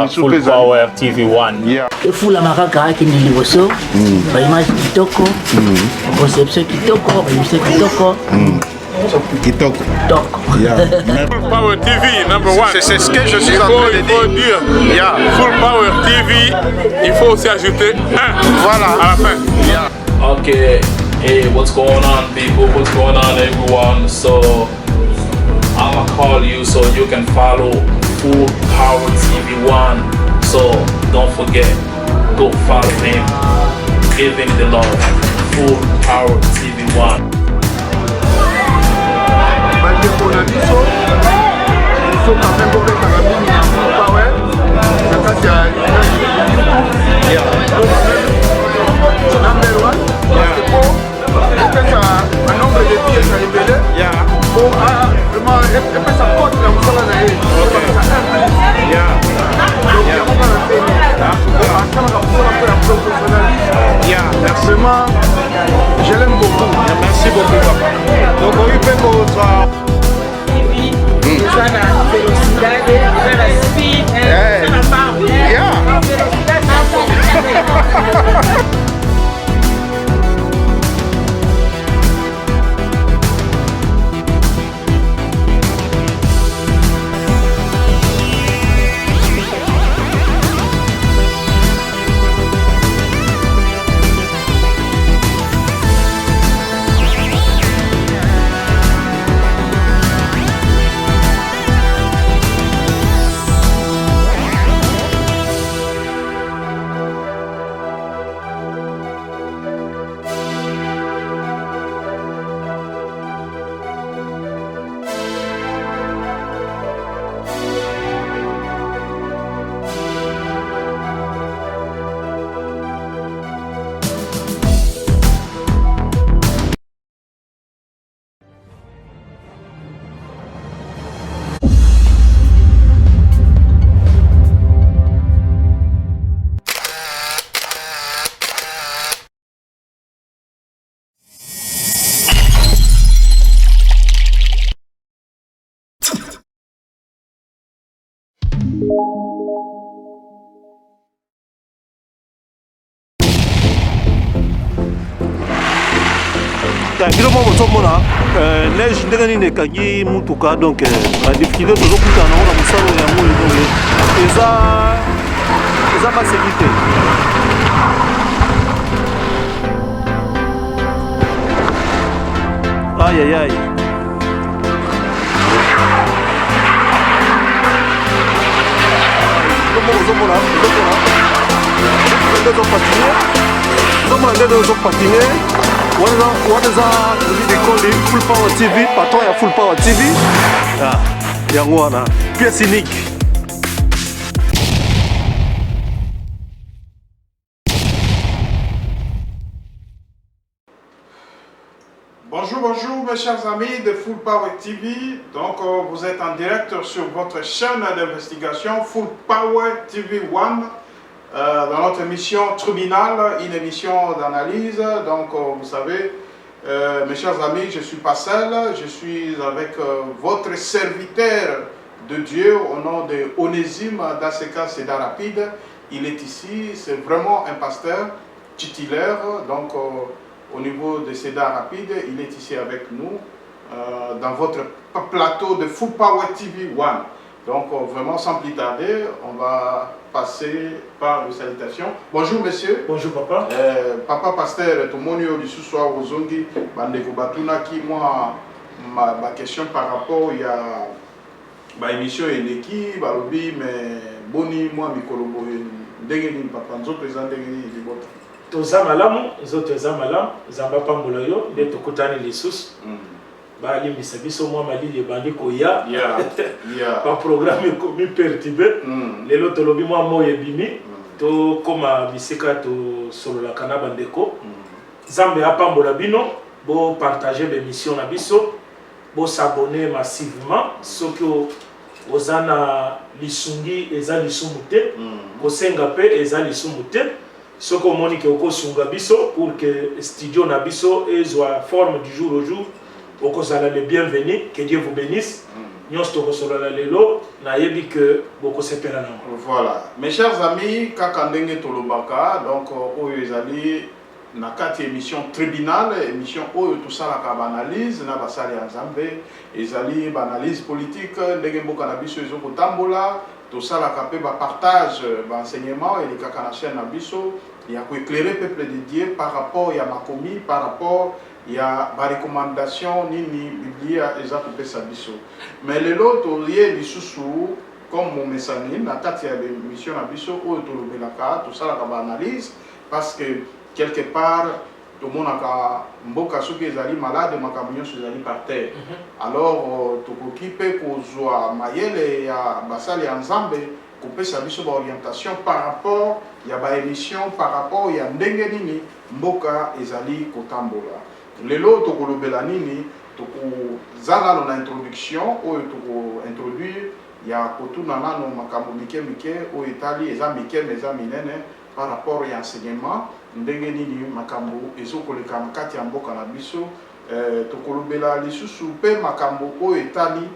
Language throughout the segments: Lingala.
Full Power TV1. Yeah. Full Amaraka qui est liboso, image kitoko, conception kitoko, émission kitoko. Kitoko. Yeah. Full Power TV, number one. C'est ce que je suis en train de dire. Yeah. Full Power TV, il faut aussi ajouter un. Voilà. À la fin. Yeah. Okay, hey, what's going on, people? What's going on, everyone? So, I'ma call you so you can follow Full Power TV1. So, don't forget, go follow him, give him the love. Full Power TV1. Vraiment, je l'aime beaucoup. Merci beaucoup, papa. Donc, on peut qu'on Biloma bozomona neige ndenge nini ekangi mutuka donc badifficulté tozokutana nango na mosalo yango donc eza maseki te. Ayayay. Biloma ndenge ozopatine what is they call it Full Power TV, patron ya Full Power TV. Yango wana pièce unique. Bonjour mes chers amis de Full Power TV. Donc vous êtes en direct sur votre chaîne d'investigation Full Power TV1. Dans notre émission Tribunal, une émission d'analyse. Donc, vous savez, mes chers amis, je suis pas seul, je suis avec votre serviteur de Dieu au nom de Onésime Daseka Seda Rapide. Il est ici, c'est vraiment un pasteur titulaire. Donc, au niveau de Seda Rapide, il est ici avec nous dans votre plateau de Full Power TV1. Donc, vraiment, sans plus tarder, on va passer par les salutations. Bonjour, monsieur. Bonjour, papa. Papa pasteur, tout le monde est ce soir aux Zongi. Moi, ma question par rapport à l'émission Eneki, mais Boni, moi, Mikolobo, Degeni, papa, nous autres, les autres. Toza malamu, zote za malamu, zamba pambola yo, nde tokutani lisusu. Bali misabiso mwa malili bandi koya. Ba programme komi pertibé. Lelo tolobi mwa moye bimi. To koma bisika to solo la kana bandeko. Zambe apambola bino, bo partager l'émission na biso, bo s'abonner massivement, soki ozana lisungi eza lisumu te, kosenga pe eza lisumu te. Soko moni ke okosunga biso pour que studio na biso ezwa forme du jour au jour. Okozala le bienvenu, que Dieu vous bénisse. Nyos to kosola lelo nayebi que beaucoup sepela na. Voilà. Mes chers amis, kakandenge tolobaka, donc oyo ezali na kati émission tribunal, émission oyo tout ça la analyse na basali ya Nzambe, ezali ba analyse politique ndenge mboka na biso ezoko tambola, tout ça la kapé ba partage ba enseignement et les kaka na chaîne na biso, ya ko éclairer peuple de Dieu par rapport ya makomi, par rapport ya ba recommandation nini Biblia eza ko pesa biso. Mais lelo to lié lisusu comme mon message na kati ya émission na biso oyo tolobelaka, tout ça la ba analyse parce que quelque part, tout le monde a mboka soki ezali malade, makambo nyonso ezali par terre. Alors, tokokipe kozwa mayele ya basali ya Nzambe kopesa biso ba orientation par rapport ya ba émission, par rapport ya ndenge nini mboka ezali kotambola. Lelo tokolobela nini tokozala na introduction oyo toko introduire ya kotuna nano makambo mike oyo etali eza mike eza minene par rapport à l'enseignement, ndenge nini makambo ezokoleka makati ya mboka na biso tokolobela lisusu pe makambo oyo etali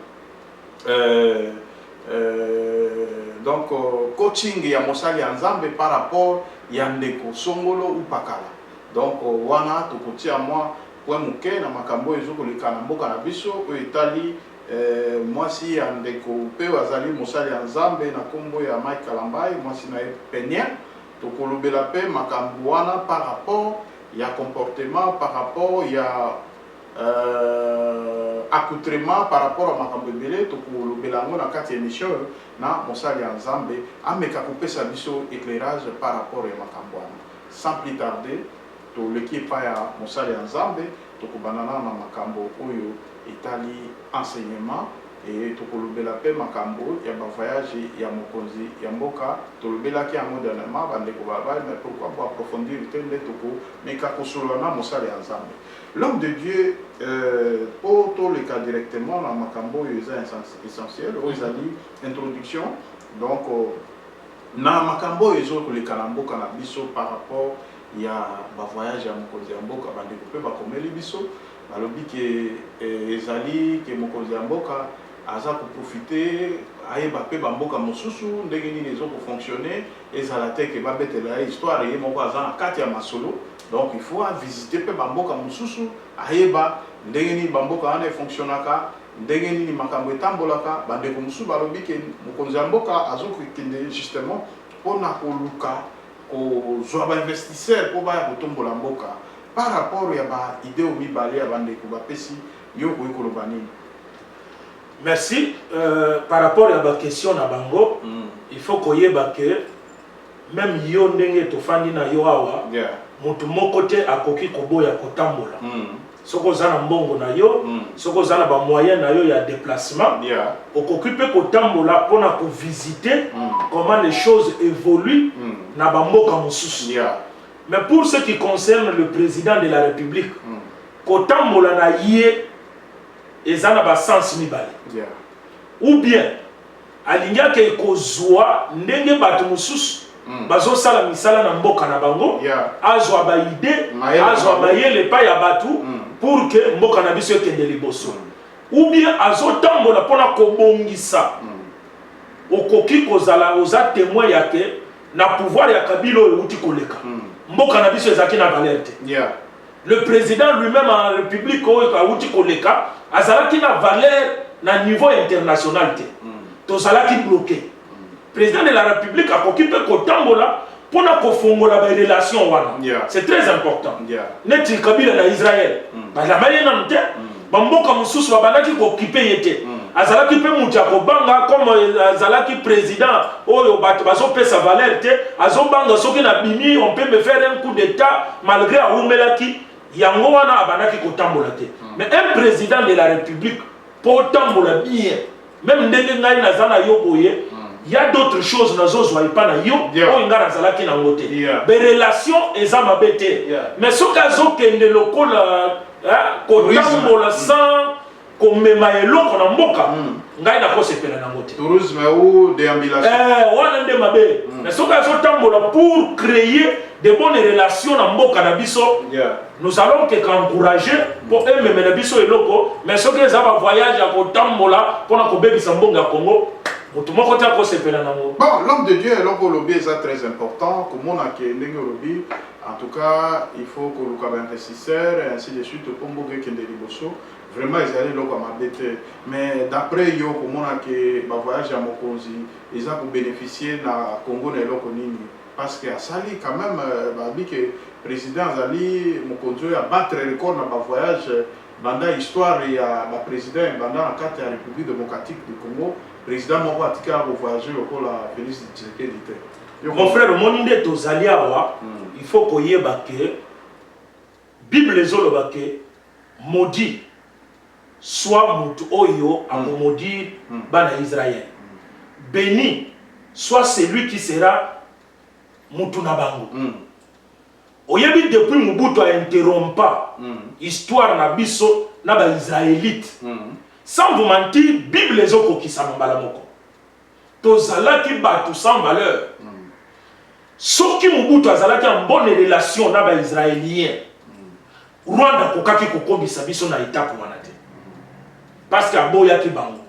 donc coaching ya mosali ya Nzambe par rapport ya ndeko songolo ou pakala. Donc wana tokotia moi point moke na makambo ezokoleka na mboka na biso oyo etali mwasi ya ndeko pe wazali mosali ya Nzambe na kombo ya Mike Kalambai, mwasi na Penya. Tokolobela pe makambo wana par rapport ya comportement, par rapport ya accoutrement, par rapport à makambo ebele tokolobela ngo na kati émission na mosali ya Nzambe ameka kopesa biso éclairage par rapport ya makambo wana. Sans plus tarder, toleki pa ya mosali ya Nzambe tokobanana na makambo oyo etali enseignement et tokolobela pe makambo ya ba voyage ya mokonzi ya mboka tolobela ki yango dernièrement bandeko baba, mais pourquoi pour approfondir tende toko meka kosolana mosali ya Nzambe. L'homme de Dieu pour tout le cas directement na makambo oyo eza essentiel oyo ezali introduction. Donc na makambo oyo ezokoleka na mboka na biso par rapport ya ba voyage ya mokonzi ya mboka bandeko pe bakomeli biso balobi ke ezali ke mokonzi ya mboka aza ko profiter ayeba pe bamboka mosusu ndenge nini ezoko fonctionner ezala te ke babetela histoire ye moko aza na kati ya masolo. Donc il faut visiter pe bamboka mosusu ayeba ndenge nini bamboka wana fonctionnaka ndenge nini makambo etambolaka bandeko mosusu balobi ke mokonzi ya mboka azoko kende justement pona koluka kozwa ba investisseur po baya kotombola mboka par rapport ya ba idée o mibale ya bandeko bapesi yo ko ekoloba nini. Merci. Par rapport à la question na bango, il faut koyeba que même yo ndenge tofandi na yo awa, mutu moko te akoki koboya kotambola. Soko zana mbongo na yo, soko zana ba moyen na yo ya déplacement, okoki pe kotambola pona ko visiter comment les choses évoluent na ba mboka mosusu. Mais pour ce qui concerne le président de la République, kotambola na ye ezana ba sens mibale. Ou bien alinga ke kozwa ndenge bato mususu bazo sala misala na mboka na bango azwa ba idée azwa mayele pa ya batu pour que mboka na biso ekende liboso. Ou bien azotambola pona kobongisa okoki kozala oza témoin yake na pouvoir ya Kabila oyo uti koleka mboka na biso ezaki na valeur te. Le président lui-même en République oyo uti koleka azalaki na valeur na niveau international te. Tozalaki bloqué. Président de la République a occupé kotambola pour na kofongola ba relation wana. C'est très important. Neti Kabila na Israël. Ba la mayena nte ba mboka mususu babandaki ko occuper yete. Azalaki pe mutia ko banga comme azalaki président oyo bato bazo pesa valeur te azobanga soki na bimi on peut me faire un coup d'état malgré ahumelaki yango wana abandaki kotambola te. Mais un président de la République pour tambola bien même ndenge ngai na zana yo boye il y a d'autres choses nazo zwa ipana yo o ngara zalaki na ngote be relation ezama bete mais soka zo kende lokola ko tambola sans komema eloko na mboka ngai na ko sepela na ngote tourisme ou déambulation wana nde mabe mais soka zo tambola pour créer de bonnes relations na mboka na biso. Nous allons encourager pour eux même na biso eloko mais ce que ça va voyage à kotambola pour na kobebisa mbonga Congo Bon, l'homme de Dieu est l'homme au lobby, c'est très important. Comme on a qui est lobby, en tout cas, il faut que le investisseur et ainsi de suite, pour que qui vraiment ils allaient là comme m'embêter. Mais d'après yo, comme on a qui voyage à Mokonzi, ils ont pour bénéficier na Congo et l'Okonini. Parce que Sali quand même, que le président Zali Mokonzi a battu le record dans le voyage. Pendant l'histoire, il y a le président pendant la carte de la République démocratique du Congo. Le président m'a dit voyager au la Félix Tshisekedi. Mon frère, mon idée de Zaliawa, il faut qu'on y ait que Bible les autres maudit soit Moutou Oyo à maudire Bana Israël. Béni soit celui qui sera Moutou Nabango. Oyebi depuis Mobutu a interrompu l'histoire na biso na ba israélite. Sans vous mentir, Bible les oko qui s'amambala moko. Tozala ki batu sans valeur. Soki Mobutu azala ki en bonne relation na ba israélien. Rwanda kokaki kokobisa biso na étape wana te. Parce que aboya ki bango.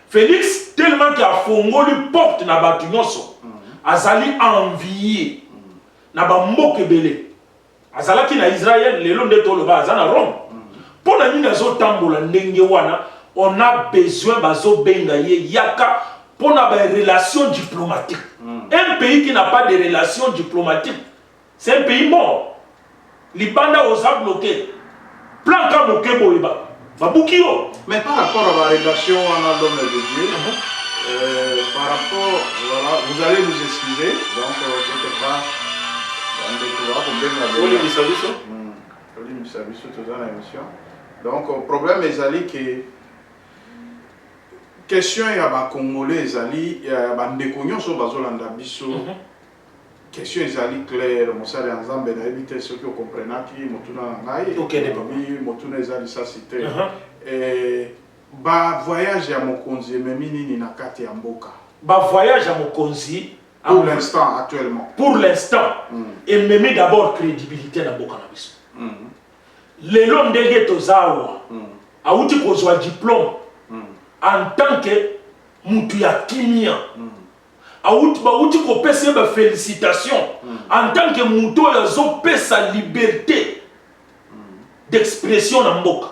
Félix tellement qu'il a fongoli porte na batu nyonso. Azali envié na ba mboke belé. Azalaki na Israël, le long de Toloba, azana Rome. Pour la ligne zo tambola ndenge wana, on a besoin bazo benga ye yaka pour na ba relation diplomatique. Un pays qui n'a pas de relation diplomatique, c'est un pays mort. Libanda osa bloqué. Plan ka bloqué boiba. Babukio. Mais par rapport à la relation en l'homme de Dieu, par rapport, voilà, vous allez nous excuser, donc quelque part. Donc, le problème est que question est à Congolais, il y a des cognos sur Bazolanda Bisso. Question est claire, mon salaire ensemble, et éviter ceux qui comprennent qui Motuna Ngai, Motuna Zali sa cité. Et voyage à Mokonzi, mais mini na kati Amboka. Voyage à Mokonzi. Pour l'instant, actuellement. Pour l'instant, et me met d'abord crédibilité dans le cannabis. Les longs de Tozawa, a outil qu'on soit diplôme en tant que Moutouya Kimia. A outil qu'on peut se félicitations en tant que Moutouya Zopé sa liberté d'expression dans Mboka.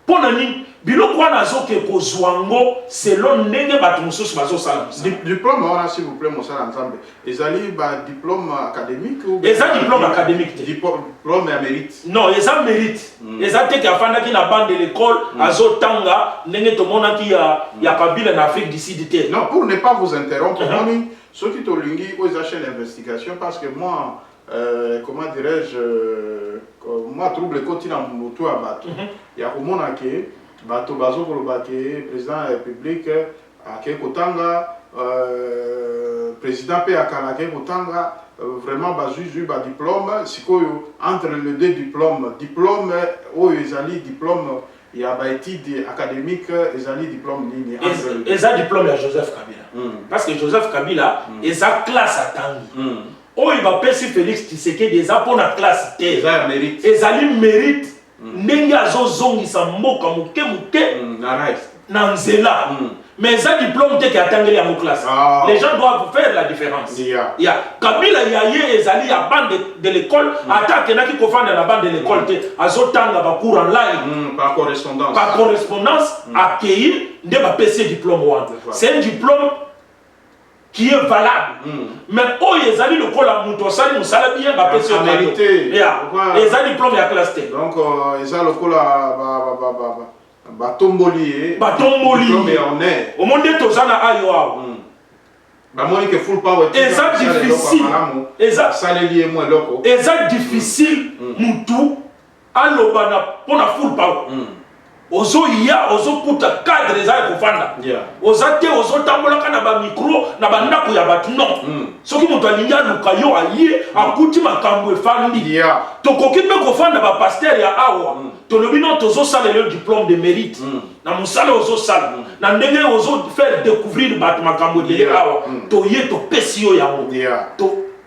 Pour nous, biloko wana zoke ko zwango selon ndenge bato mosusu bazosala diplôme wana s'il vous plaît mosala ensemble ezali ba diplôme académique ou eza diplôme académique diplôme ya mérite non eza mérite eza te ki afandaki na bande de l'école azotanga ndenge tomonaki ya Kabila na Afrique du Sud te non pour ne pas vous interrompre moni soki tolingi o eza chaîne d'investigation parce que moi comment dirais-je moi trouble koti na moto ya bato ya komona ke bato bazo koloba ke président de la République ake kotanga président pe akala ke kotanga vraiment bazuzu ba diplôme sikoyo entre les deux diplômes oyo ezali diplôme ya ba étude académique ezali diplôme nini eza diplôme ya Joseph Kabila parce que Joseph Kabila eza classe atangi oyo bapesi Félix Tshisekedi eza pona classe te ezali mérite ndenge azozongisa mboka moke na nzela mais eza diplôme te ki atangeli yango classe les gens doivent faire la différence Kabila ya ye ezali ya bande de l'école ata akendaki kofanda na bande de l'école te azotanga bacours en ligne par correspondance akei nde bapesi diplôme wana c'est un diplôme qui est valable. Mais oyo ezali lokola muto osali musala bien bapesi en vérité ezali diplôme ya classe T. Donc eza lokola batomboli diplôme ya honneur omonde tozana ayo awo bamoni ke full power eza difficile saleli emo eloko eza difficile mutu aloba na pona full power ozo kuta cadre za kofanda oza te ozo tambolaka na ba micro na ba ndako ya batu non soki mutu alingi aluka yo aye akuti makambo efandi tokoki mpe kofanda ba pasteur ya awa tolobi non tozosala le diplôme de mérite na mosala ozosala na ndenge ozo faire découvrir bato makambo de awa toye topesi yo yango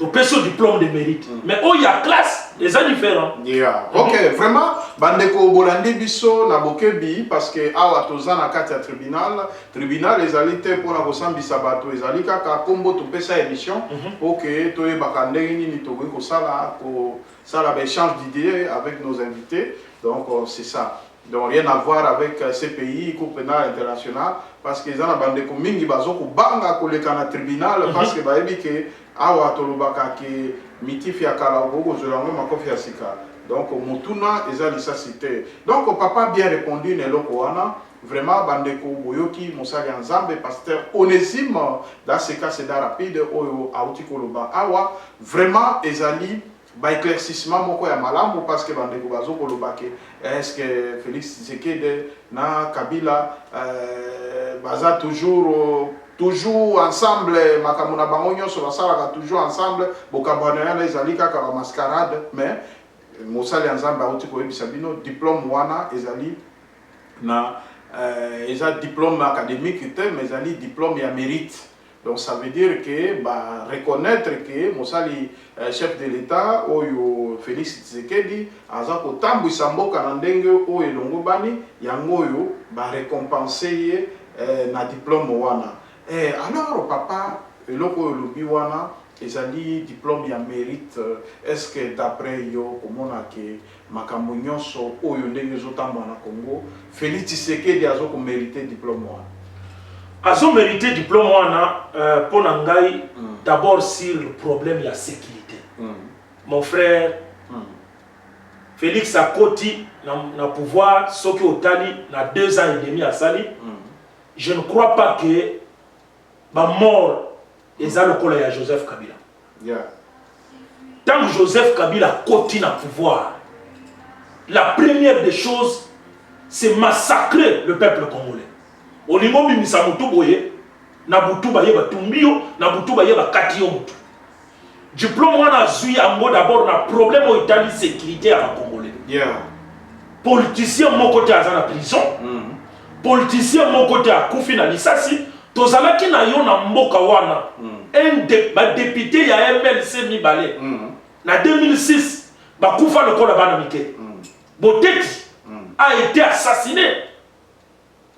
tu peux ce diplôme de mérite. Mais où il y a classe, c'est différent. Yeah. Ok, vraiment, bandeko bolandi biso na bokebi parce que awa toza na kati ya tribunal ezali pour la kosambisa bato ezali kaka kombo to pesa émission OK to yebaka ndenge nini tokoki kosala échange d'idées avec nos invités. Donc c'est ça. Donc rien à voir avec ces pays, Cour pénale internationale, parce que les gens bandeko mingi bazo ko banga koleka na tribunal parce que baebi ke awa tolobaka ke mitif ya kala boko zolango makofi ya sika. Donc mutuna eza lisacité. Donc papa bien répondu neloko wana, vraiment bandeko boyoki mosali nzambe pasteur Onésime dans ce cas c'est rapide oyo auti koloba awa vraiment ezali ba éclaircissement moko ya malamu parce que bandeko bazo kolobake est-ce que Félix Tshisekedi na Kabila baza toujours ensemble makamuna bango nyonso basalaka toujours ensemble bokabwana ezali kaka ba mascarade mais mosali nzambe auti koyebisa bino diplôme wana ezali na eza diplôme académique te mais ezali diplôme ya mérite. Donc ça veut dire que bah, reconnaître que Mosali chef de l'État oyo Félix Tshisekedi aza kotambwisa mboka na ndenge oyo elongo bani yango oyo ba récompenser na diplôme wana. Alors papa eloko oyo lobi wana ezali diplôme ya mérite. Est-ce que d'après yo komona ke makambo nyonso oyo ndenge zotambwa na Congo Félix Tshisekedi azo ko mériter diplôme wana? Azo mérité diplôme pour Nangai d'abord sur le problème de la sécurité. Mon frère Félix Akoti na pouvoir soki otali na 2 ans et demi à Sali. Je ne crois pas que ba mort eza lokola ya Joseph Kabila. Tant que Joseph Kabila koti na pouvoir, la première des choses c'est massacrer le peuple congolais. Olingo bimisa mutu boye na butu baye batumbio na butu baye bakati yo mutu. Diplôme wana zui yango d'abord na problème au Italie sécurité à Congolais. Politicien mon côté à la prison. Politicien mon côté à kufi na lisasi tozalaki na yo na mboka wana. Un député ya MLC Mibale. Na 2006 ba kufa lokola bana mike. Boteti a été assassiné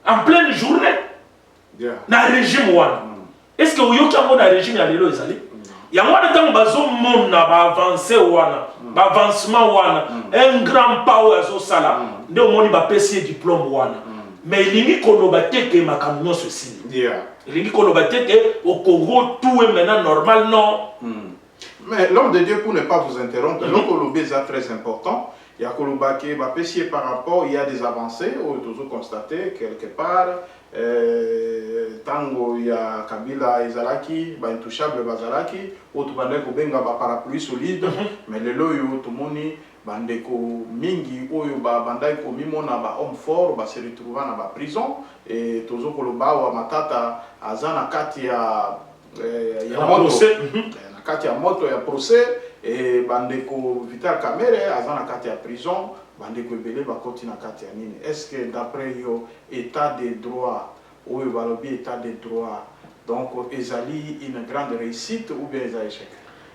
en pleine journée na régime wana. Est-ce que vous avez un régime ya lelo ezali? Ya mwana tango bazo mona ba avancer wana, ba avancement wana, un grand power azo sala, nde omoni ba pesi diplôme wana. Mais lingi koloba teke makambo nyonso sili. Lingi koloba teke au Congo tout est maintenant normal non. Mais l'homme de Dieu, pour ne pas vous interrompre, l'homme est très important. Il y a Kolobake, par rapport, il y a des avancées, on peut constater quelque part. Tango, il y a Kabila Ezalaki, Intouchable Bazalaki, Otubandeko Benga, parapluie solide, mais le loyo, Tomoni, Bandeko Mingi, Oyo, Bandeko Mimona, homme fort, se retrouve dans la prison, et Tozo Koloba, ou Matata, Azana Katia, kati ya moto ya procès et bandeko Vital Kamerhe aza na kati ya prison bandeko ebele bakoti na kati ya nini. Est-ce que d'après yo état de droit ou balobi état de droit donc ezali une grande réussite ou bien ezali échec?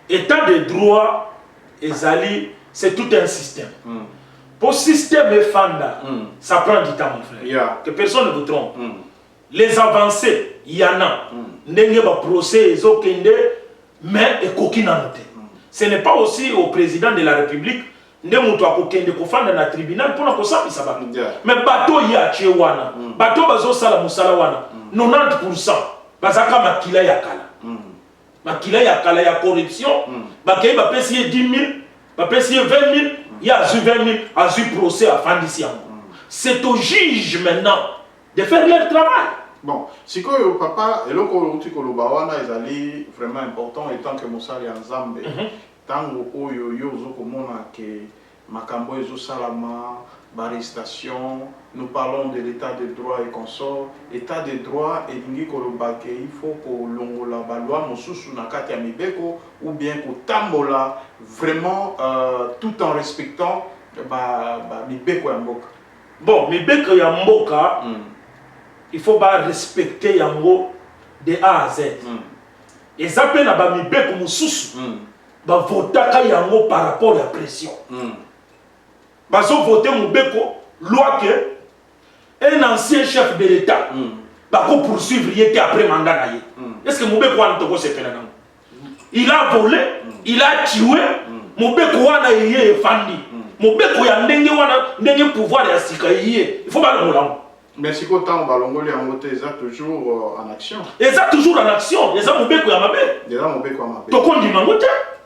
État de droit ezali c'est tout un système. Pour système et fanda ça prend du temps mon frère. Que personne ne vous trompe. Les avancées il y en a. Ndenge ba procès ezokende mais ce n'est pas aussi au président de la République de mutwakokende kofanda na tribunal pour kosapi sabatu. Mais bateau ya chewana, bateau bazo sala musala wana, 90% bazaka makila ya kala. Makila ya kala ya corruption, bakay ba pesier 10 000, ba pesier 20 000, ya azu 20 000, azu procès à fandisi yango. C'est au juge maintenant de faire leur travail. Bon, si que papa et loko tikoloba wana ezali vraiment important étant que mosali nzambe tango oyo yo zokomona ke makambo ezo salama baristation nous parlons de l'état de droit et consort état de droit et lingi koloba ke il faut ko longola ba loi mosusu na kati ya mibeko ou bien ko tambola vraiment tout en respectant ba mibeko ya mboka. Bon, mibeko ya mboka il faut pas respecter yango de A à Z. Et ça peut na ba mibeko mususu ba votaka yango par rapport à la pression. Bazo voter Mubeko loi que un ancien chef de l'État va poursuivre après mandat. Est-ce que Mubeko a un se fait là? Il a volé, il a tué, Mubeko a été fandi. Mubeko a un pouvoir de sikaye. Il faut pas le moulin. Mais si autant Balongoli a monté, ils sont toujours en action. Ils sont toujours en action. Ils sont Mubeko à Mabé. Ils sont Mubeko à Mabé. Donc on dit Mangote.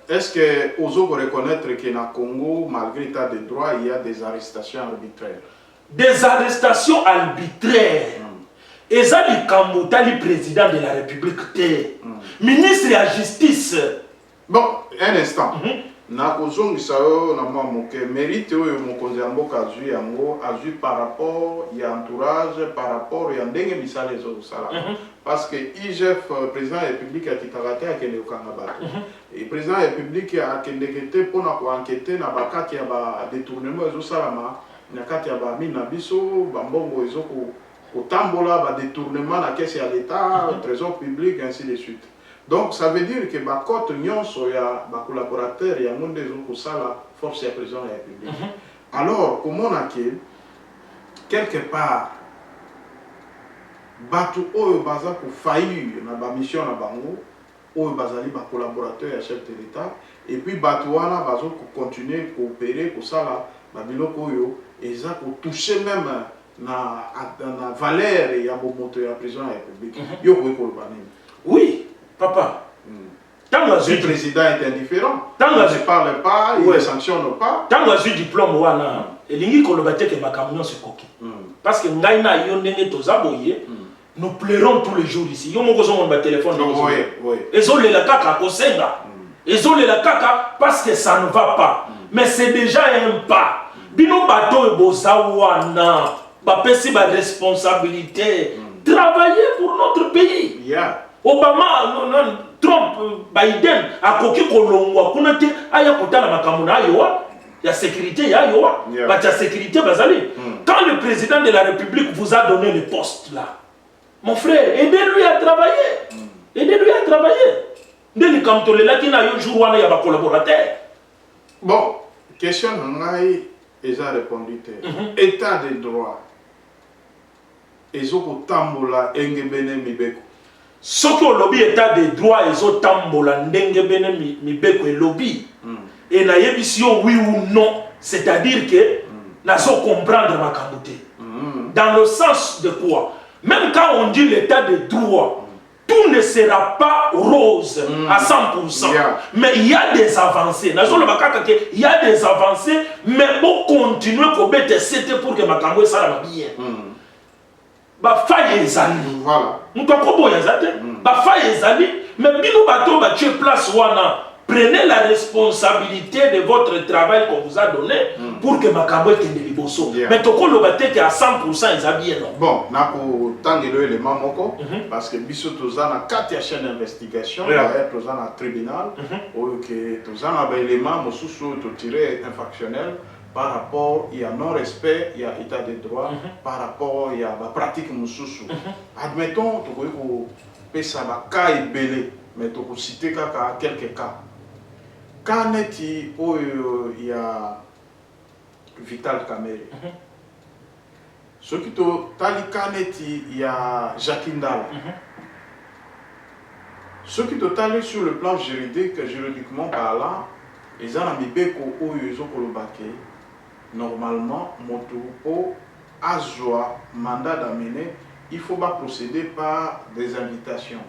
Est-ce que vous avez reconnaître que dans le Congo, malgré l'état de droit, il y a des arrestations arbitraires? Des arrestations arbitraires. Et ça, le Kambouta, le président de la République, ministre de la Justice. Bon, un instant. Nakozong Sao, mérite par rapport à l'entourage, par rapport à l'endengue misale parce que IGF, président de la République, a été karaté à Kende Okangaba. Et le président de la République a été pour enquêter na bakati ya ba détournement ezo salama na kati ya ba mina biso ba mbongo ezo ko tambola ba détournement na caisse ya l'État, trésor public ainsi de suite. Donc ça veut dire que ma cote nyonso ya ba collaborateur ya monde ezo ko sala force ya président de la République. Alors comment on a quelque part batu oyo baza ko faillir na ba mission na bango oyo bazali ba collaborateur ya chef de l'État et puis batu wana bazo ko continuer coopérer ko sala ba biloko oyo eza ko toucher même na valeur ya bomoto ya président ya République. Yo ko kolbani. Oui, papa. Le président est indifférent. Il ne parle pas, il ne sanctionne pas. Tant que j'ai diplôme, il y a que ma camion se coquille. Parce que nous pleurons tous les jours ici. Nous avons un téléphone. Ils ont les caca ils ont les caca parce que ça ne va pas. Mais c'est déjà un pas. Bino bateau et bosawana. Bapesi ba responsabilité. Travailler pour notre pays. Obama, Trump, Biden, a coquille kolongwa, kunate, aya kotana makamuna ayowa, ya sécurité ya ayowa, bah ya sécurité bazali. Quand le président de la République vous a donné le poste là, mon frère, aidez-lui à travailler. Aidez-lui à travailler. Dès quand on est là, il y a un jour où il y a un collaborateur. Bon, question Nangaï, ils ont répondu. État de droit. Ils ont tambola engebene mibeko. Ce que le lobby état de droit ils ont tambola engebene mibeko et lobby. Et na yebission oui ou non, c'est-à-dire que n'a pas comprendre ma camouté. Dans le sens de quoi? Même quand on dit l'état de droit, tout ne sera pas rose à 100%. Mais il y a des avancées. Il y a des avancées, mais pour continuer à mettre pour que ma camouté soit bien. Ba faille ezali voilà mutoko yazate ba faille ezali mais bino bato ba tu place wana prenez la responsabilité de votre travail qu'on vous a donné pour que makambo kende liboso mais toko lo bateke à 100% ezabien non bon nako tangelo élément moko parce que biso tozana 4 chaîne d'investigation tozana tribunal OK tozana ba élément mosusu to tirer infractionnel par rapport il y a non-respect, il y a état de droit, par rapport il y a la pratique moussoussou. Admettons, tu peux ça va cas et belé, mais tu peux citer quelques cas. Quand il y a Vital Kamere. Ce qui te tali kaneti il y a Jacquindal. Ce qui te tali sur le plan juridique, juridiquement parlant, ils ont mis beko oyo kolobake. Normalement, moto azwa mandat d'amener, il faut pas procéder par des invitations.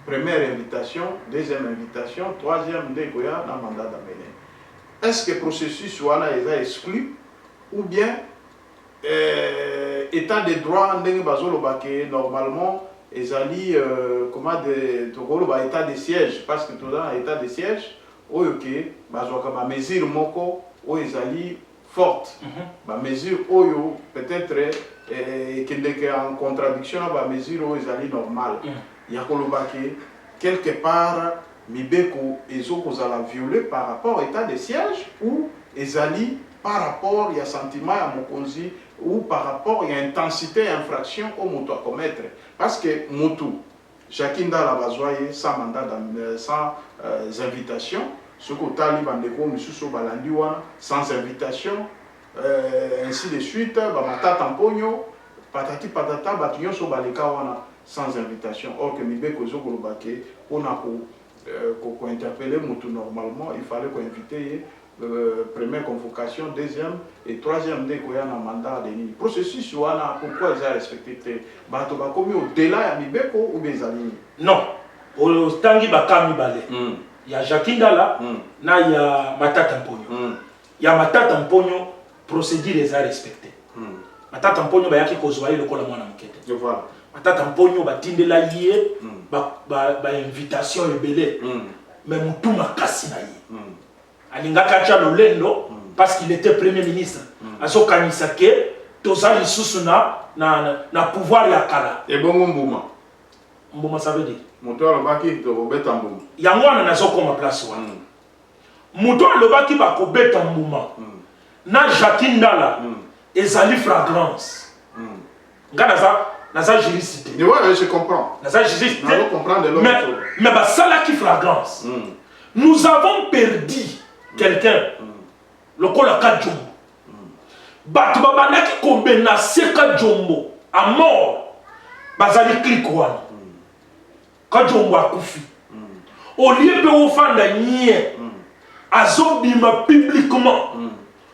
Première invitation, deuxième invitation, troisième dégoya dans mandat d'amener. Est-ce que le processus soit exclu ou bien état de droit normalement ezali comment de état de siège parce que tout dans état de siège ok bazwaka ba mesure moko o ezali forte ba mesure oyo peut-être qui en contradiction à ba mesure o ezali normal ya kolobake quelque part mibeko ezoko zala violé par rapport à état de siège ou ezali par rapport il y a sentiment à mokonzi ou par rapport il y a intensité infraction au moto à commettre parce que moto Jacquinda la bazoye sans mandat sans invitation ce que tali bandeko misusu balandi wana sans invitation ainsi de suite bamata tampogno patati patata bato nyonso baleka wana sans invitation or que mibeko ezokoloba ke mpona kointerpeller mutu normalement il fallait koinvite première convocation, deuxième et troisième dès qu'il y a un mandat de nini. Processus wana pourquoi ils ont respecté te bato ba komi au-delà ya mibeko ou bien zalini. Non. Au tangi bakami balé. Il y a Jacques Ndala, na il y a Matata Mpogno. Il y a Matata Mpogno procédure les a respecté. Matata Mpogno ba yaki kozwali lokola mwana mukete. Voilà. Matata Mpogno ba tindela yé ba invitation ebele. Mais mutu makasi na yé. Alingaka cha lolendo parce qu'il était premier ministre. Aso kanisa ke toza lisusu na pouvoir ya kala. Et bongo mbuma. Mbuma ça veut dire Mutu alobaki to beta mbuma. Yango wana nazo koma place wana. Mutu alobaki ba ko beta mbuma. Na Jacques Ndala ezali fragrance. Ngana ça juriste. Ouais, je comprends. Ça juriste. Je comprends de l'autre. Mais ba sala qui fragrance. Nous avons perdu quelqu'un, le Kolaka Jombo. Batu babanaki kombe na seka Jombo à mort. Bazali klikwana. Ka Jombo akufi. Au lieu de ofanda nye, azobima publiquement.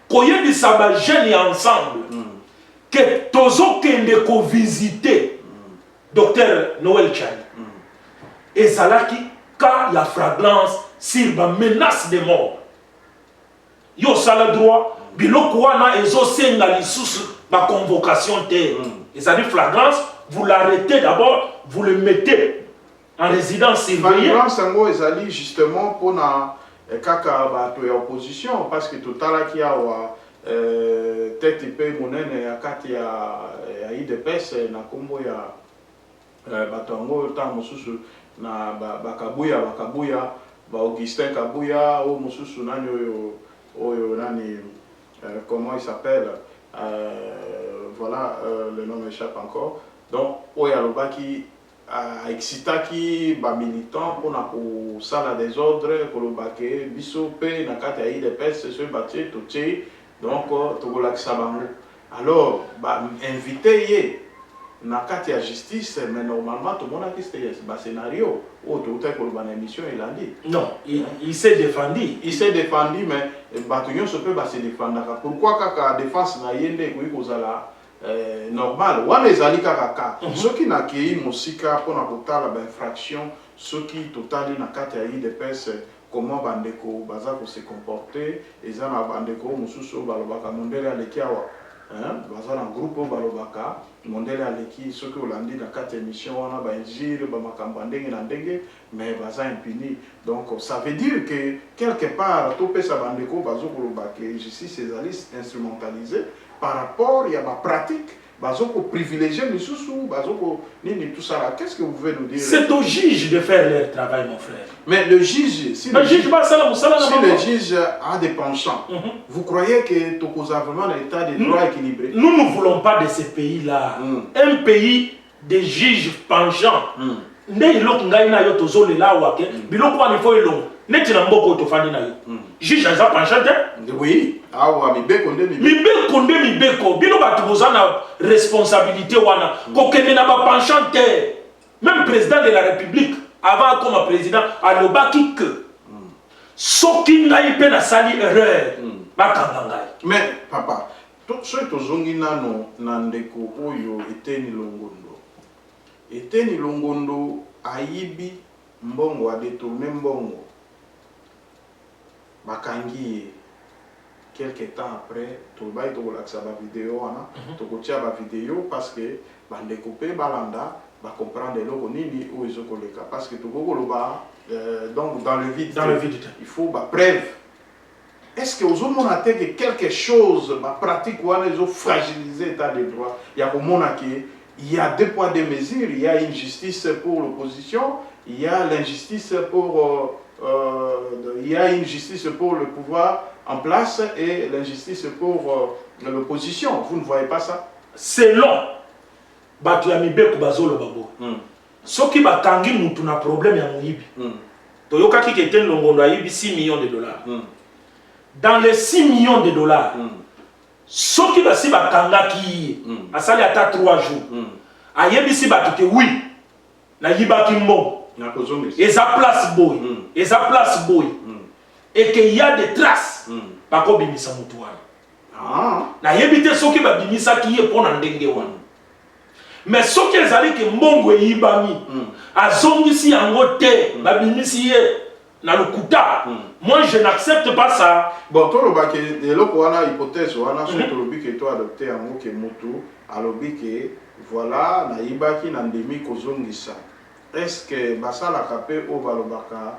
Koye di saba jeune ensemble. Que tozo kende ko visiter Docteur Noël Chani. Et salaki ka ya fragrance sur la menace de mort. Yo sala droit biloko wana ezo senga lisusu ba convocation te et ça dit flagrance vous l'arrêtez d'abord vous le mettez en résidence surveillée flagrance ngo ezali justement pour na kaka bato ya opposition parce que totala ki awa tête pe monene ya kati ya IDPS na kombo ya bato ngo ta mosusu na bakabuya ba Augustin Kabuya ou mosusu nani oyo nani comment il s'appelle voilà le nom m'échappe encore donc oyo alobaki excitaki ba militant pona ko sala désordre kolobake biso pe na kati ya IDPS ce bâti toche donc tokolakisa bango alors ba invité ye na kati ya justice mais normalement tout le monde a dit c'était un scénario où tout est pour une émission il a dit non il s'est défendu mais batuyon se peut se défendre pourquoi kaka défense na yende ko kozala normal wana ezali kaka ceux qui na kei musika pour na kotala ba infraction ceux qui totali na kati ya IDPS comment bandeko baza ko se comporter ezana bandeko mususu balobaka mondele alekiawa dans un groupe balobaka mondele aleki ce que olandi na quatre émissions on a ba injire ba makambandenge na ndenge mais baza impuni donc ça veut dire que quelque part to pesa bandeko bazo kolobaka justice ezali instrumentalisé par rapport ya ba pratique bazo ko privilégier misusu bazo ko nini tout ça là qu'est-ce que vous pouvez nous dire c'est au juge de faire leur travail mon frère mais le juge si le juge a des penchants vous croyez que tokoza vraiment un état de droit équilibré nous ne voulons pas de ce pays là un pays de juges penchants nde iloko ngai na yo tozolela wake biloko wana ifo elongo neti na mboko tofandi na yo juge aza penchant oui awa mibeko mibeko bino bato boza na responsabilité wana kokende na ba penchant te même président de la République avant comme président alobaki que soki ngai pe na sali erreur bakanga ngai mais papa soki tozongi nano na ndeko oyo Eteni Longondo ayibi mbongo a détourné mbongo bakangi quelque temps après tobayi tokolakisa ba vidéo wana tokotia ba vidéo parce que bandeko pe balanda ba comprendre eloko nini oyo ezokoleka parce que tokokoloba donc dans le vide il faut ba preuve. Est-ce que vous avez que quelque chose ma pratique wana ezo fragiliser l'état de droit ya komona ke il y a deux poids deux mesures, il y a une justice pour l'opposition, il y a l'injustice pour il y a une justice pour le pouvoir en place et l'injustice pour l'opposition. Vous ne voyez pas ça? Selon Batu ya mibeko bazolo babo. Soki bakangi mutu na problème ya muibi. Toyoka qui était Longondo a eu 6 millions de dollars. Dans les 6 millions de dollars, ceux qui va si bakanga qui a sali à 3 jours, a yebisi batute oui, na yibaki mbo, et ça place boy, et ça place boy, et qu'il y a des traces, pas comme bimisa mutuana. Na yebite ceux qui va bimisa qui est pour n'endenge wan. Mais ceux qui allaient que mbongo yibami, a zongisi angote, ba bimisi na le kuta. Moi je n'accepte pas ça. Bon, toi le bac et là pour la hypothèse, voilà surtout le but que toi adopté en mot que moto, à l'objet que voilà na ibaki na ndemi kozongisa. Est-ce que basa la capé au valobaka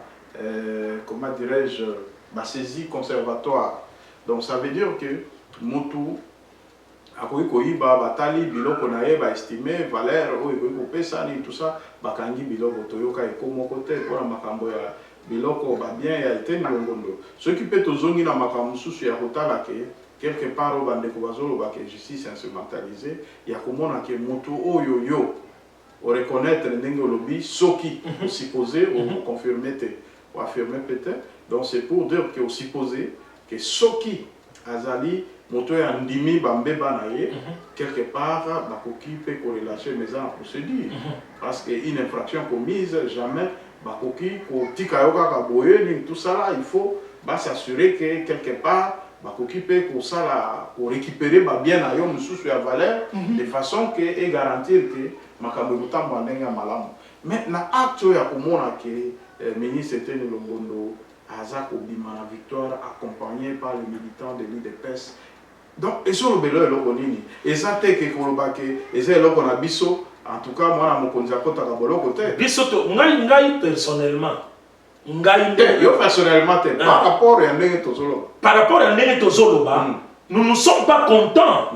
comment dirais-je ba saisi conservatoire. Donc ça veut dire que moto akoki koyiba batali biloko na ye ba estimer valeur oyo ko pesa ni tout ça bakangi biloko toyoka ekomo côté pour la makambo ya biloko ba bien ya eteni longondo ce qui peut tozongi na makambo susu ya kotala ke quelque part au bande ko bazolo ba ke justice instrumentalisée ya komona ke moto oyo yo o reconnaître ndenge lobby soki o supposer ou confirmer te ou affirmer peut-être donc c'est pour dire que o supposer que soki azali moto ya ndimi bambeba na ye quelque part bakoki pe corrélation mais en procédure parce que une infraction commise jamais bakoki ko tika yoka ka boye ni tout ça là il faut s'assurer que quelque part bakoki pe ko sala ko récupérer ba bien na yo mususu ya valeur de façon que et garantir que makambo kutamba ndenga malamu mais na acte ya komona ke ministre Tene Longondo aza ko bima na victoire accompagné par les militants de l'UDPS. Donc et sur le belo eloko nini et ça te ke kolobake et ça eloko na biso en tout cas moi na mokonzi akota ka boloko te biso to ngai personnellement yo personnellement te par rapport à ndenge tozolo par rapport à ndenge tozolo ba nous ne sommes pas contents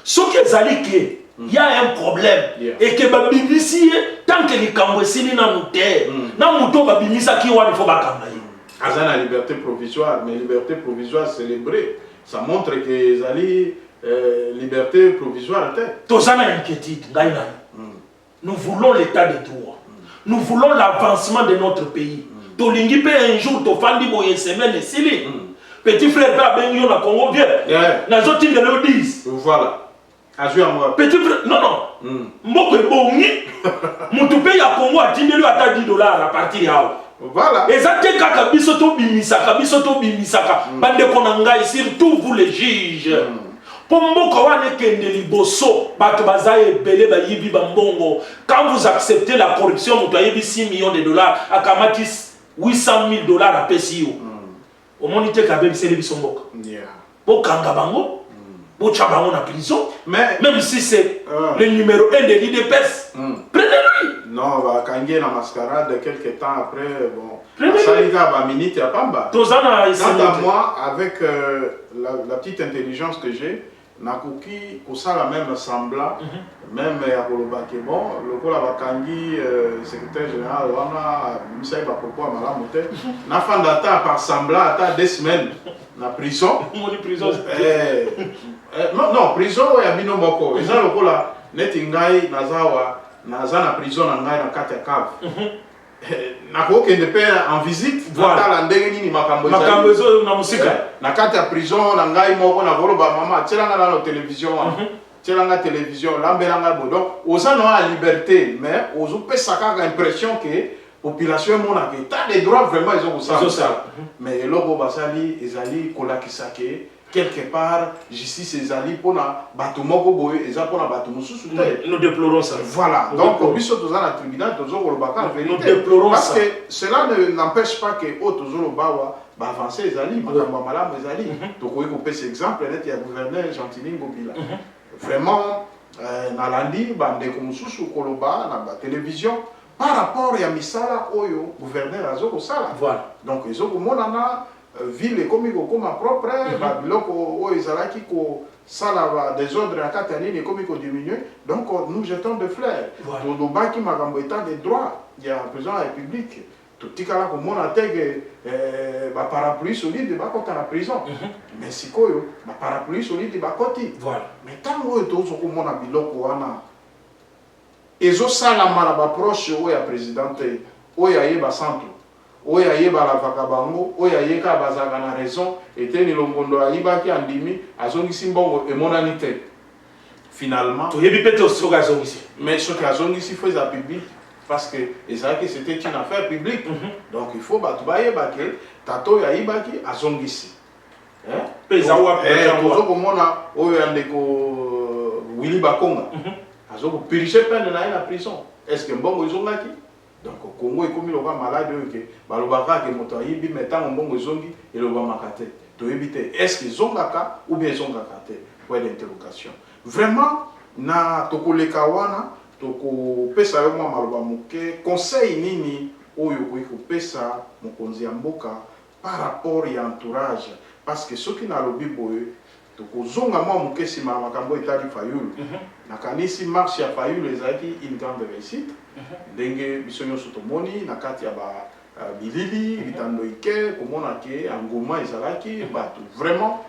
ce que zali que il y a un problème et que ba bibisi tant que les kambwesini na muté na muto ba bimisa ki wani fo ba kamba yi azana liberté provisoire mais liberté provisoire célébrée. Ça montre que les liberté provisoire. Nous voulons l'état de droit. Nous voulons l'avancement de notre pays. Tolingi pe un jour to fandi boye semaine sili. Petit frère pas ben yo na Congo bien. Na zoti de le 10. Voilà. Azu à moi. Petit frère non. Mboko bongi. Mutu pe ya Congo a tindelu ata $10 à partir de là. Voilà. Et ça te kaka bisoto bimisaka bande konanga surtout vous les juges. Pombo kawane kende liboso bato bazaye belé ba yibi bambongo quand vous acceptez la corruption vous doyez 6 millions de dollars à kamati $800,000 à pesio. Au monite ka bebisele bisomboka. Bo kanga bango. Bo chabango na prison. Mais même si c'est le numéro 1 de l'IDPS. Prenez-lui. Non, va kange na mascarade quelques temps après bon. Salika ba minute ya pamba. Tozana Quant à moi avec la petite intelligence que j'ai nakoki kosala même semblant même ya kolobaki bon lokola bakangi secrétaire général wana misai ba propos malamu te na fanda ta par semblant ata 2 semaines na prison prison non prison ya bino moko eza lokola neti ngai naza na prison na ngai na kati ya cave nakokende pe en visite voilà ndenge nini makambo ezo na musika na kati ya prison na ngai moko na koloba mama tielanga na télévision tielanga télévision lambelanga bo donc oza na liberté mais ozopesa kaka impression que population mona que t'as des droits vraiment ils ont ça mais eloko basali ezali kolakisa ke quelque part justice ezali pona bato moko boye eza pona bato mususu te nous déplorons ça voilà donc biso toza na tribunal tozo kolobaka en vérité parce que cela n'empêche pas que tozolo bawa ba avancer ezali makambo malamu ezali tokoki kopesa exemple net ya gouverneur Gentili Ngobila vraiment nalandi bandeko mususu koloba na ba télévision par rapport ya misala oyo gouverneur azoko sala voilà donc ezoko monana ville comme propre biloko oyo ezalaki ko sala désordre ya kati ya nini ekomi ko diminuer donc nous jetons de fleurs tolobaki makambo état de droit ya président de la République totikala komona teke baparapluie solide bakota na prison mais sikoyo baparapluie solide bakoti mais ntango oyo tozokomona biloko wana ezosalama na baproche oyo ya président te oyo ayeba centre oyo ayebalavaka bango oyo ayeka bazalaka na raison eteni longondo ayibaki andimi azongisi mbongo emonani te finalement toyebi pe te soki azongisi mais soki azongisi fo eza public parce que ezalaki c'était une affaire publique donc il faut bato bayeba ke tata oyo ayibaki azongisi mpe eza wapi tozokomona oyo ya ndeko Willy Bakonga azokopurge peine na ye na prison est ce que mbongo ezongaki donc Congo ekomi loka malade oyo ke balobaka ke moto ayibi me ntango mbongo ezongi elobamaka te toyebi te est ce que ezongaka ou bien ezongaka te point d'interrogation vraiment na tokoleka wana tokopesa yo mwa maloba moke conseil nini oyo okoki kopesa mokonzi ya mboka par rapport ya entourage parce que soki nalobi boye tokozonga mwa moke nsima ya makambo etali Fayulu nakanisi marche ya Fayulu ezalaki une grande réussite ndenge biso nyonso tomoni na kati ya bilili bitando ike komona ke engouement ezalaki bato vraiment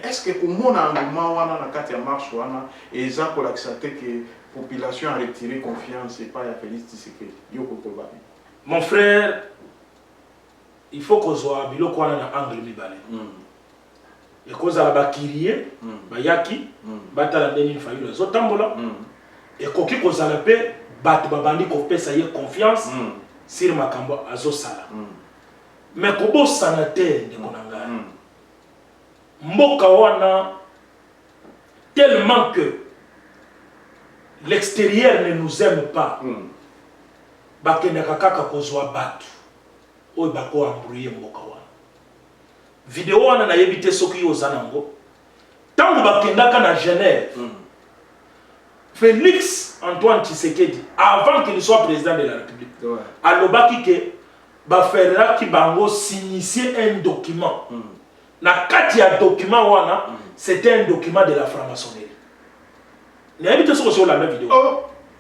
est-ce que komona engouement wana na kati ya marche wana eza kolakisa te ke population a retiré confiance et pas ya Félix Tshisekedi yoko koba mon frère il faut kozwa biloko wana na angle mibale ekozala bakirie bayaki batala ndenge Fayulu azotambola ekoki kozala pe bato babandi kopesa ye confiance sur makambo azosala mais kobosana te ndeko na ngai mboka wana tellement que l'extérieur ne nous aime pas bakendaka kaka kozwa bato oyo bakoambrouye mboka wana video wana nayebi te soki yo oza nango ntango bakendaka na Genève Félix Antoine Tshisekedi avant qu'il soit président de la République alobaki ke baferaki bango signifier un document na kati ya document wana c'était un document de la franc-maçonnerie nayebi te soki la même vidéo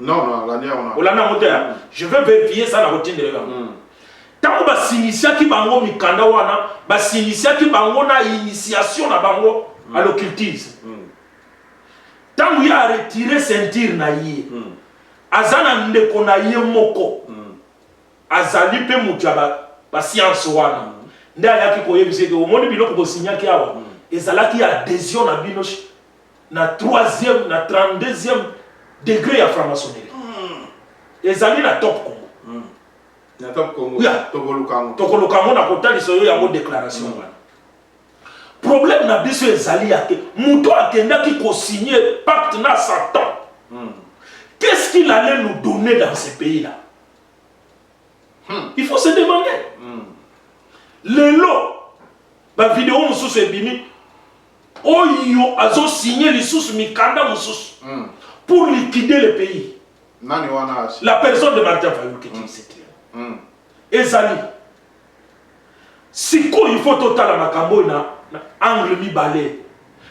non la nia on a monté je vais vérifier ça na routine de l'homme tant ba sinisiaki bango mikanda wana ba sinisiaki bango na initiation na bango à l'occultisme tant il a retiré ceinture na yé azana ndeko na yé moko azali pe mutu ba science wana nda yaki koyebise ke omoni biloko ko signaki awa ezalaki adhésion na bino na 3e na 32e degré ya franc-maçonnerie ezali na top Congo na top Congo tokolukango na kotalisa yo yango déclaration wana problème na biso ezali yake muto akendaki ko signer pacte na Satan qu'est-ce qu'il allait nous donner dans ce pays là il faut se demander lelo ba vidéo mususu ebimi oyo azo signer lisusu mikanda mususu pour liquider le pays nani wana la personne de Martin Fayulu qui dit ezali siko il faut total makambo na angle mibale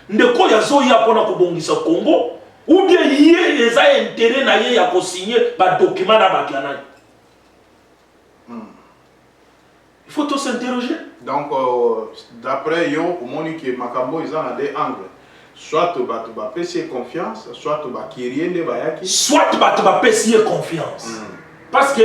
ndeko yazo ya pona kobongisa Congo ou bien yé eza intérêt na yé ya ko signer ba document na bakiana il faut s'interroger donc d'après yo omoni ke makambo eza na des angles soit bato ba pesi confiance soit ba kiriende bayaki soit bato ba pesi confiance parce que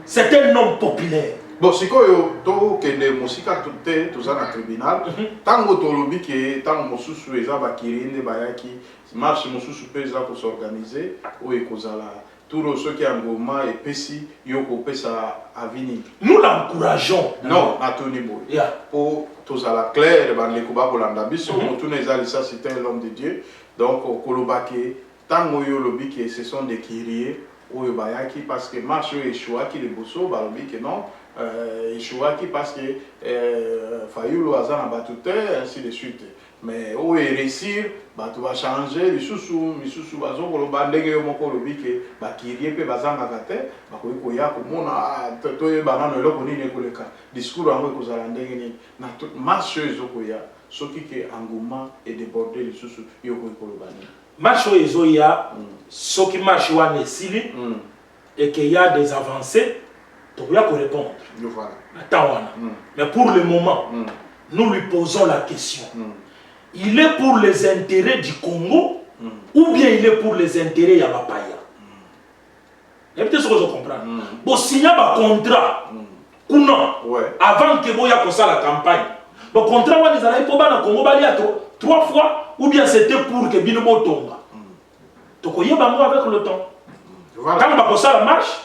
c'est un homme populaire bon sikoyo to kende musika te toza na tribunal tango tolobi ke tango mosusu eza ba kiriende bayaki marche mosusu pe eza ko s'organiser o ekozala tout ce qui est engouement et pesi yoko pesa avini nous l'encourageons non atoni boy pour tous à la claire bandeko ba kolanda biso motuna ezali ça c'était l'homme de Dieu donc kolobake tango yo lobi ke ce sont des kyrie oyo bayaki parce que marche échoua qui les bosso ba lobi ke non échoua qui parce que Fayulu azana batute ainsi de suite mais où est réussir bato va changer lisusu bazo koloba ndenge yo moko lobi ke bakirie pe bazanga kate bakoyi koya komona to banano eloko nini ekoleka discours yango ekozala ndenge nini na marche ezokoya soki ke engouement et déborder lisusu yoko ekoloba nini marche ezoya soki marche wana esili et qu'il y a des avancées tokoya ko répondre voilà attends wana mais pour le moment nous lui posons la question il est pour les intérêts du Congo ou bien il est pour les intérêts ya bapaya. Et peut-être ce que je comprends. Bon, signer un contrat, kuna avant que boya kosa la campagne bon contrat wana ezalaki mpo bana Congo balia 3 fois ou bien c'était pour que bino botonga tokoyeba ngo avec le temps quand bakosa la marche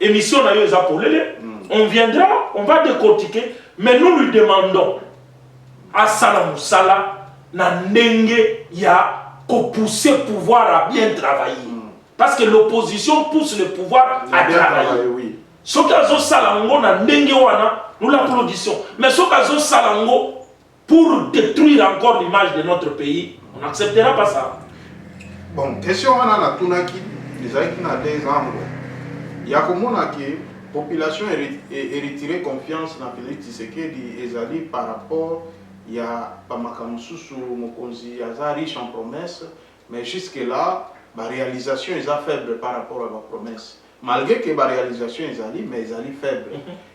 émission na yo eza polele on viendra on va décortiquer mais nous lui demandons asala musala na ndenge ya pousser le pouvoir à bien travailler. Parce que l'opposition pousse le pouvoir à travailler. Oui. Ce qu'azo salango na ndenge wana, nous l'applaudissons. Mais ce qu'azo salango pour détruire encore l'image de notre pays, on n'acceptera pas ça. Bon, question wana na tunaki, les aïki na des angles. Il y a comme on a que la population est retirée confiance dans Félix Tshisekedi ezali par rapport il y a pas makamususu mokonzi aza riche en promesses mais jusque là la réalisation est faible par rapport à la promesse malgré que la réalisation est mais est faible.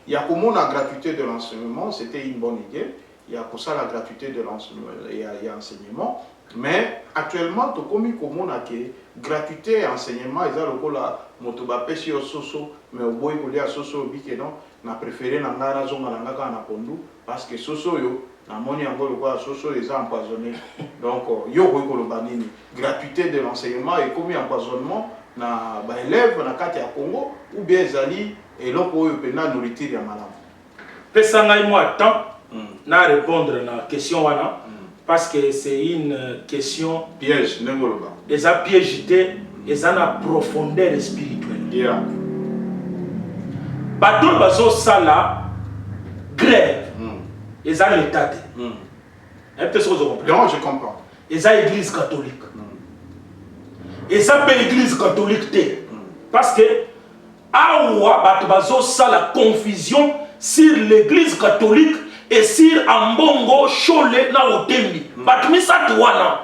Il y a comment la gratuité de l'enseignement, c'était une bonne idée. Il y a pour ça la gratuité de l'enseignement et enseignement. Mais actuellement, tout comme on a que gratuité et enseignement, ils ont la motobape sur soso, mais au bout il y a soso bique non, na préféré na ngara zonga na ngaka na pondu parce que soso yo na moni angolo quoi soso les a empoisonné. Donc yo ko ko banini gratuité de l'enseignement et comme empoisonnement na ba élève na kati ya Congo ou bien zali et loko yo pena nourriture ya malamu. Pesa ngai moi temps na répondre na question wana. Parce que c'est une question piège, ils ont piégé, ils ont une profondeur spirituelle. Yeah. Bateau bazo sala grève, ils ont l'état. Est-ce que vous comprenez? Non, je comprends. Ils ont l'église catholique. Ils ont l'église catholique. Parce que awa bateau bazo sala confusion sur l'église catholique. Et sur Ambongo, Chole, na Otembi. Batmisa Touana.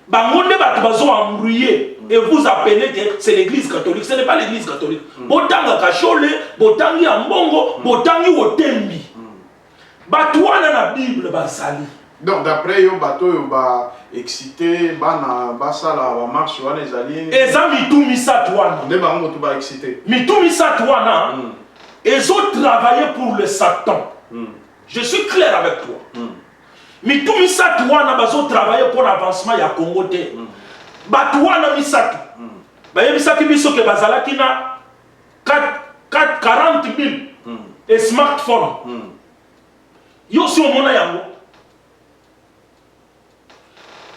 Bangonde Batbazo embrouillé. Et vous appelez que c'est l'église catholique. Ce n'est pas l'église catholique. Botanga Kachole, Botangi Ambongo, Botangi Otembi. Batouana na Bible, Basali. Donc d'après yo bateau yo ba excité, bana basala ba marche wana ezali. Eza mitu misa Touana. Nde bango to ba excité. Mitu misa Touana. Ils ont travaillé pour le Satan. Je suis clair avec toi. Mais tout misatu wana bazo travailler pour l'avancement ya Congo te. Batouana misatu. Baye misaki biso ke bazala kina 40 000 et smartphone. Yo si o mona yango.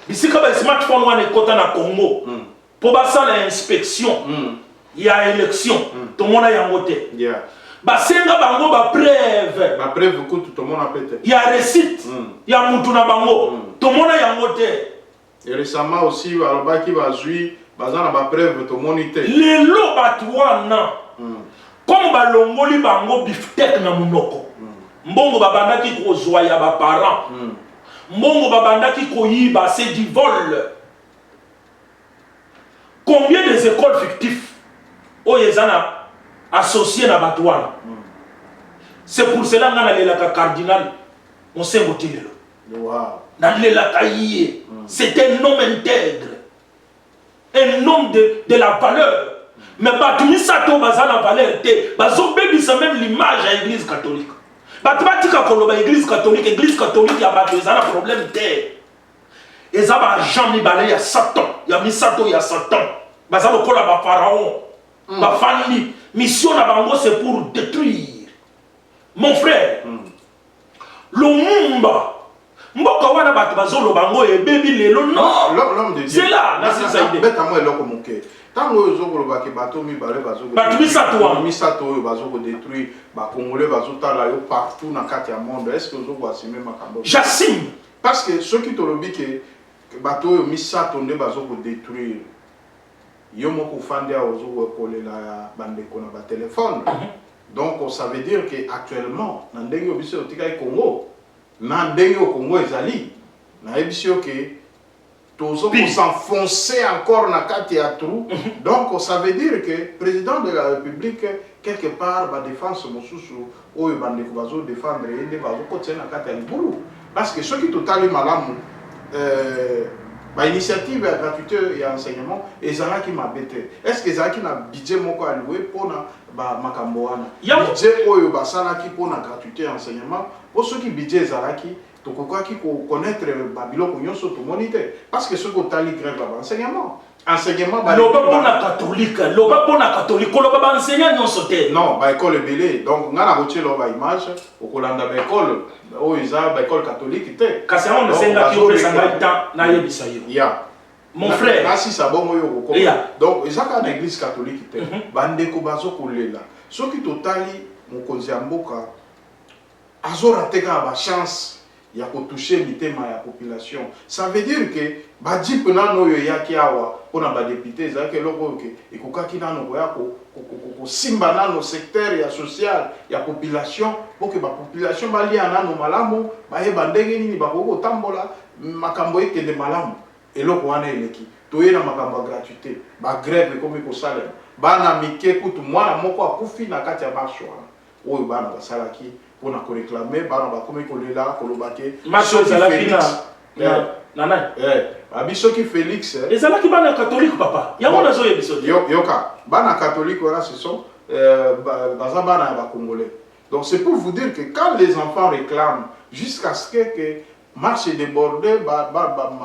Bisika ba smartphone wana ekota na Congo. Pour basala inspection. Il y a élection. Tout mona yango te. Yeah. Basenga bango ba preuve. Ba preuve ko tout le monde a pété. Il y a recette. Il y a mutu na bango. Tout le monde a yango te. Et récemment aussi balobaki bazui bazana ba preuve to monité. Lelo batwana. Comme balongoli bango biftek na munoko. Mbongo babandaki ko zoya ba parents. Mbongo babandaki ko yiba c'est du vol. Combien des écoles fictives oyezana associé à Batouana. C'est pour cela que le cardinal, on s'est voté. C'est un homme intègre, un homme de la valeur. Mais Batoumi Sato Baza la valeur, Bazo Bébi c'est même l'image à l'église catholique. Batoubatika Koloba, l'église catholique, il y a un problème terre. Et ça va jamais balé, il y a Satan, il y a Misato, il y a Satan. Baza le kola ba pharaon, ba famille. Mission à Bango, c'est pour détruire. Mon frère, le Mumba, Mboka wana batubazo le Bango et baby lelo non. L'homme de Dieu. C'est là, c'est ça. Bête à moi et l'homme moqué. Tant que zo ko ba ke bateau mi balé bazo. Bateau misato. Misato bazo ko détruire, ba congolais bazo tala yo partout na kati ya monde. Est-ce que zo ko assumer makambo? J'assume. Parce que ceux qui te le dit que bateau misato nde bazo ko détruire. Yo moko fande a ozo ko la bande ko na ba téléphone. Donc ça veut dire que actuellement na ndenge obiso otika Congo, na ndenge au Congo ezali, na ebisio que tozo ko s'enfoncer encore na kati ya trou. Donc ça veut dire que président de la République quelque part ba défense mosusu oyo bande ko bazo défendre et bazo ko tsena kati ya libulu parce que ceux qui totali malamu L'initiative ya gratuité et enseignement ezalaki mabete. Est-ce que ezalaki na budget moko alloué pour na ba makambo wana? Budget oyo basalaki pour na gratuité et enseignement, pour ceux qui budget ezalaki tokokaki ko connaître babiloko nyonso to moniter parce que ceux qui tali grève ba enseignement loba bona catholique loba ba enseignant nyonso te non ba école belé donc ngana kotielo ba image okolanda ba école o isa ba école catholique te kasi on senga ki opesa ngai temps na yebisa yo ya mon frère nasi sabongo yo ko donc ezaka na église catholique te bandeko bazo kolela soki totali mokonzi ya mboka azorate ba chance ya ko toucher mitema ya population. Ça veut dire que badi pena no yo yaki awa pona ba député za ke loko ke ekokaki nano ko ya ko simba nano secteur ya social ya population pour que ba population bali anano malamu ba ye bandenge nini ba ko tambola makambo ekende malamu eloko wana eleki toyena makambo gratuité ba grève comme ko sala bana mike kutu mwana moko akufi na kati ya marche wana oyo bana basalaki pour nous réclamer, Abisoki Félix. Et ça là qui est catholique, papa. Il y a mon azo Abisoki. Yoka, bana catholique, voilà, ce sont bana congolais. Donc c'est pour vous dire que quand les enfants réclament, jusqu'à ce que marche débordée,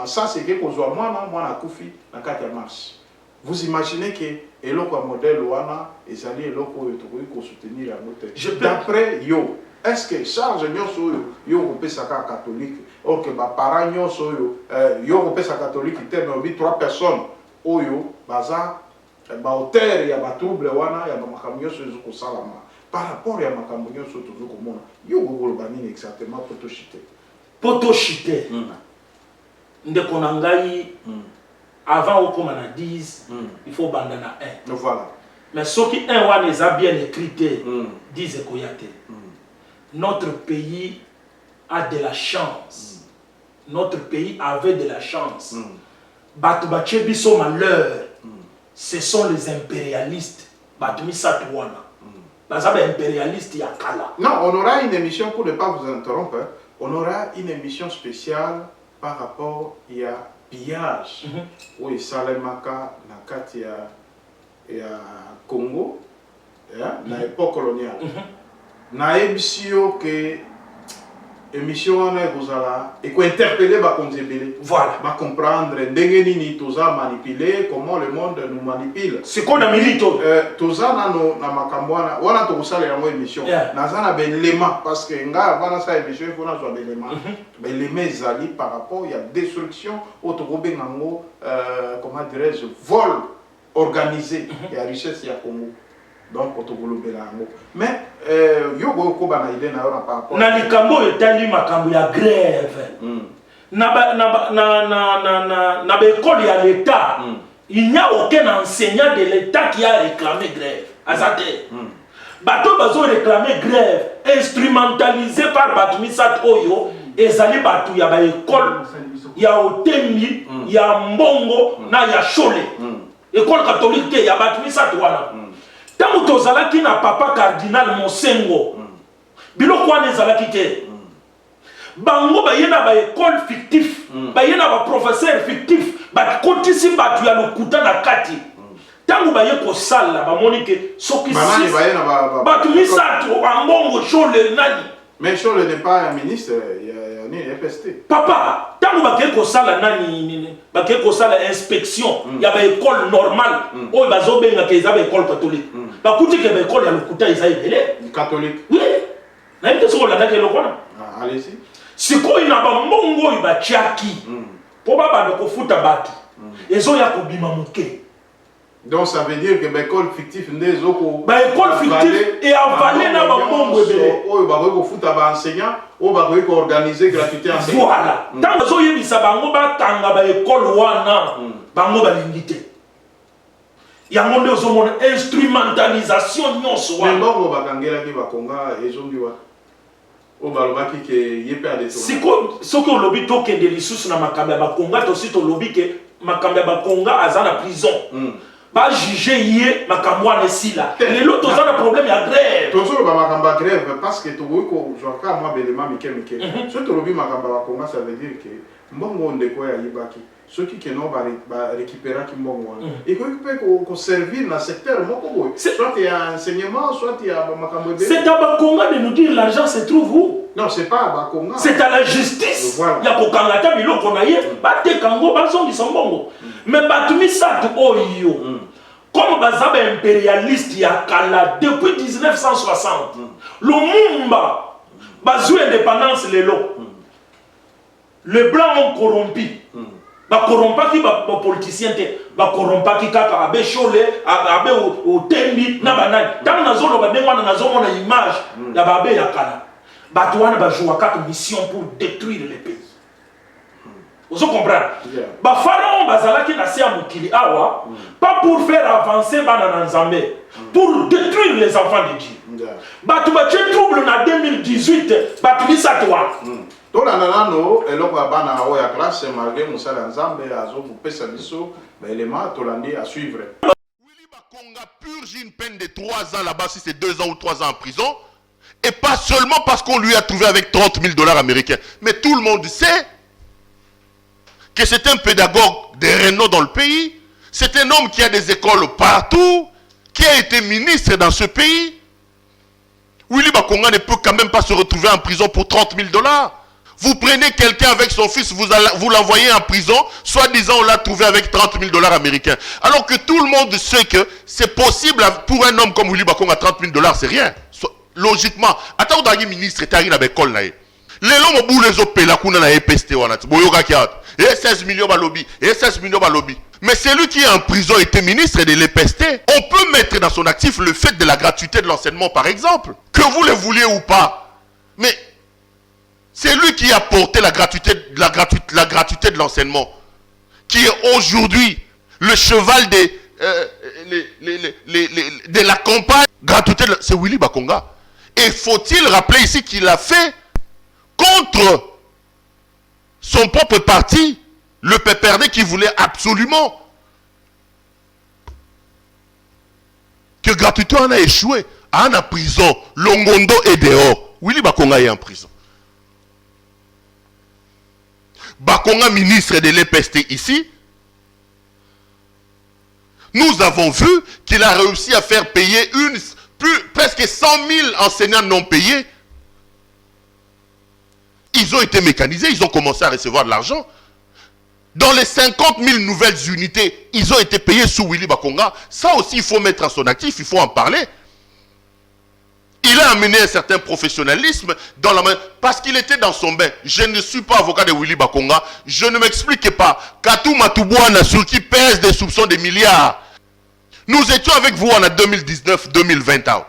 ça c'est que qu'on soit moi Koufi, na carte marche. Vous imaginez que eloko modèle wana ezali eloko to soutenir la montée. D'après yo est-ce que charge nyonso yo kopesa catholique or que ba parents nyonso yo kopesa catholique te no bi 3 personnes oyo baza ba auteur ya ba trouble wana ya ba makambo nyonso zo ko salama par rapport ya makambo nyonso to zo komona yo ko banini exactement poto chité ndeko na ngai avant au comme on a 10 il faut bandana 1 voilà mais ce qui un wana est bien écrit 10 ekoyate. Notre pays a de la chance. Notre pays avait de la chance. Batubache biso malheur. Ce sont les impérialistes. Batumi Satouana. Bazabe impérialiste yakala. Non, on aura une émission pour ne pas vous interrompre. On aura une émission spéciale par rapport à pillage. Oui, Salemaka nakati ya Congo, na époque coloniale. Na ebisio que émission wana ekozala eko interpeller ba konzebele voilà ba comprendre ndenge nini toza manipuler comment le monde nous manipule c'est qu'on a milito toza na makambo wana to kosala yango émission naza na belema parce que nga wana sa émission faut na zo belema belema ezali par rapport il y a destruction autorobe ngango comment dirais-je vol organisé ya richesse ya Congo. Donc, mais yogo koba na idée na ora par rapport na likambo etali makambo ya grève na école ya l'état il n'y a aucun enseignant de l'état qui a réclamé grève azate bato bazo réclamer grève instrumentalisé par Batumisat Oyo ezali batu ya ba école ya Otembi ya Mbongo na ya Chole école catholique te ya Batumisat wana. Tant que tozalaki na papa cardinal Mosengo, biloko wana ezalaki te. Bango bayena ba école fictif, bayena ba professeur fictif, ba kotisi batu ya lokuta na kati. Tant que baye ko sala ba monike soki si batu misato Mbongo Chole nani. Mais Chole n'est pas un ministre, il y a FST. Papa, tant que baye ko sala nani baye ko sala inspection, il y a ba école normale, o bazo benga ke za ba école catholique. Bakuti ke ba école ya lokuta isa ibele catholique. Oui. Na ite soko la ndake lokona. Allez-y. Siko ina ba mbongo iba chiaki. Po baba ko futa batu. Ezo ya ko bima muke. Donc ça veut dire que l'école fictive n'est pas école fictive et avalé na ba mbongo ebele. O ba ko futa ba enseignant, o ba ko organiser gratuité enseignement. Voilà. Tant zo yebisa bango ba tanga ba école wana bango ba lingité. Yango nde ozomona instrumentalisation nyonso wana. Mbongo bakangelaki bakonga ezongi wa. O balobaki ke yepe a détourner. Siko soko lobi tokende lisusu na makambo ya bakonga to sito lobi ke makambo ya bakonga aza na prison. Ba juger yé makambo wana esila. Lelo toza na problème ya grève. Tozo ba makambo ya grève parce que tokoki ko joaka moi belema mike. So to lobi makambo ya bakonga ça veut dire que mbongo ndeko ya yibaki. ceux qui n'ont pas récupéré qui m'ont et qu'on servir dans le secteur soit il y a enseignement soit il y a c'est à Bakonga de nous dire l'argent se trouve où. Non, c'est pas à Bakonga, c'est à la justice. Voilà. Il y a Kokangata bilo konaye bate kango bazongi sambongo mais batumi ça oyo comme bazaba impérialiste ya kala depuis 1960 Lumumba bazu indépendance lelo les blancs ont corrompu bakorrompaki bapoliticien te bakorrompaki kaka abe chole abe otembi na banani ntango nazoloba ndenge wana nazomona image ya babe ya kala bato wana bajouwa kaka mission pour détruire le pays. Vous comprenez? Bapharaon bazalaki na se ya mokili awa pas pour faire avancer bana na Nzambe, pour détruire les enfants de Dieu. Bato batie trouble na 2018 bato bisatwa tolandanano eloko ya bana oyo ya classe malgré mosala Nzambe azokopesa biso baélément tolandi à suivre. Willy Bakonga purge une peine de 3 ans là-bas, si c'est 2 ans ou 3 ans en prison, et pas seulement parce qu'on lui a trouvé avec 30 000 $ américains, mais tout le monde sait que c'est un pédagogue de renom dans le pays, c'est un homme qui a des écoles partout, qui a été ministre dans ce pays. Willy Bakonga ne peut quand même pas se retrouver en prison pour 30 000 $. Vous prenez quelqu'un avec son fils, vous l'envoyez en prison, soi-disant on l'a trouvé avec 30 000 $ américains. Alors que tout le monde sait que c'est possible pour un homme comme Willy Bakonga, 30 000 $, c'est rien. Logiquement, attends, on ministre, tu arrives à l'école. Les hommes ont les opé, la kuna na EPST, et 16 millions de lobby, et 16 millions de lobby. Mais celui qui est en prison était ministre de l'EPST. On peut mettre dans son actif le fait de la gratuité de l'enseignement, par exemple. Que vous le vouliez ou pas. Mais c'est lui qui a porté la gratuité de l'enseignement, qui est aujourd'hui le cheval de la campagne. Gratuité, c'est Willy Bakonga. Et faut-il rappeler ici qu'il a fait contre son propre parti, le PPRD, qui voulait absolument que gratuité en a échoué. En a prison, Longondo est dehors. Willy Bakonga est en prison. Bakonga, ministre de l'EPST ici, nous avons vu qu'il a réussi à faire payer presque 100 000 enseignants non payés. Ils ont été mécanisés, ils ont commencé à recevoir de l'argent. Dans les 50 000 nouvelles unités, ils ont été payés sous Willy Bakonga. Ça aussi, il faut mettre à son actif, il faut en parler. Il a amené un certain professionnalisme dans la main, parce qu'il était dans son bain. Je ne suis pas avocat de Willy Bakonga. Je ne m'explique pas. Katou Matoubouna, sur qui pèse des soupçons de milliards. Nous étions avec vous en 2019-2020.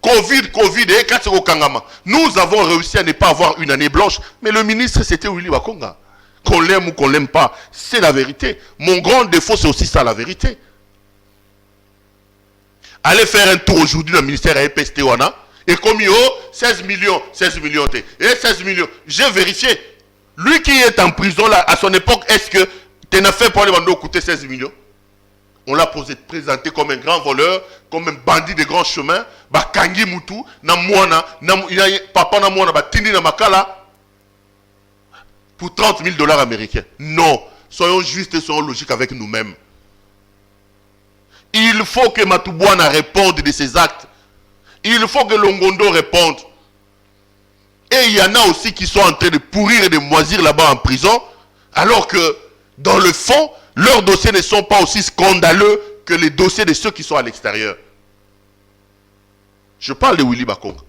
Covid et Katsego Kangama. Nous avons réussi à ne pas avoir une année blanche. Mais le ministre, c'était Willy Bakonga. Qu'on l'aime ou qu'on l'aime pas, c'est la vérité. Mon grand défaut, c'est aussi ça, la vérité. Allez faire un tour aujourd'hui dans le ministère à EPST Wana. Et comme il y a 16 millions. Et 16 millions. J'ai vérifié. Lui qui est en prison là, à son époque, est-ce que tu n'as fait pour les bandeaux coûter 16 millions? On l'a présenté comme un grand voleur, comme un bandit de grand chemin. Bakangi Moutou, na mwana, papa na mwana, tindi na makala. Pour 30 000 $ américains. Non. Soyons justes et soyons logiques avec nous-mêmes. Il faut que Matoubouna réponde de ses actes. Il faut que Longondo réponde. Et il y en a aussi qui sont en train de pourrir et de moisir là-bas en prison, alors que, dans le fond, leurs dossiers ne sont pas aussi scandaleux que les dossiers de ceux qui sont à l'extérieur. Je parle de Willy Bakonga.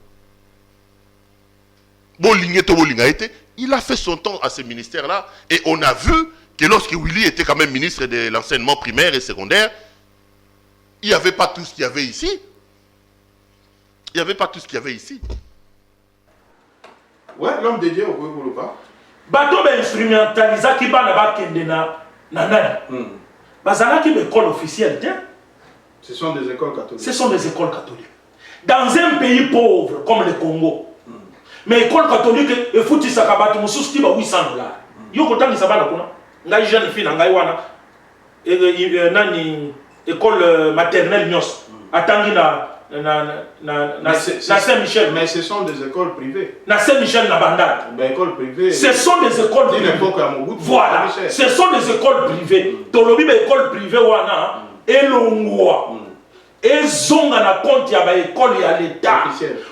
Il a fait son temps à ce ministère-là, et on a vu que lorsque Willy était quand même ministre de l'enseignement primaire et secondaire, il n'y avait pas tout ce qu'il y avait ici. Il n'y avait pas tout ce qu'il y avait ici. Ouais, l'homme de Dieu, vous ne pas. Bato ba instrumentalisa ki bana ba kende na nani. Bazana ki l'école officielle, ce sont des écoles catholiques. Ce sont des écoles catholiques. Dans un pays pauvre comme le Congo. Mais l'école catholique, il faut que tu saches que tu as 800 $. Yo konta ni sabana kuna. Ngai jeune fille ngai wana. Nani école maternelle nyos. Atangi na Saint-Michel. Mais ce sont des écoles privées. Na Saint-Michel na Bandal. Écoles privées. Ce sont des écoles privées. Voilà. Ce sont des écoles privées. Tolobi école privée wana elongwa. Ezonga na compte ya ba école ya l'état.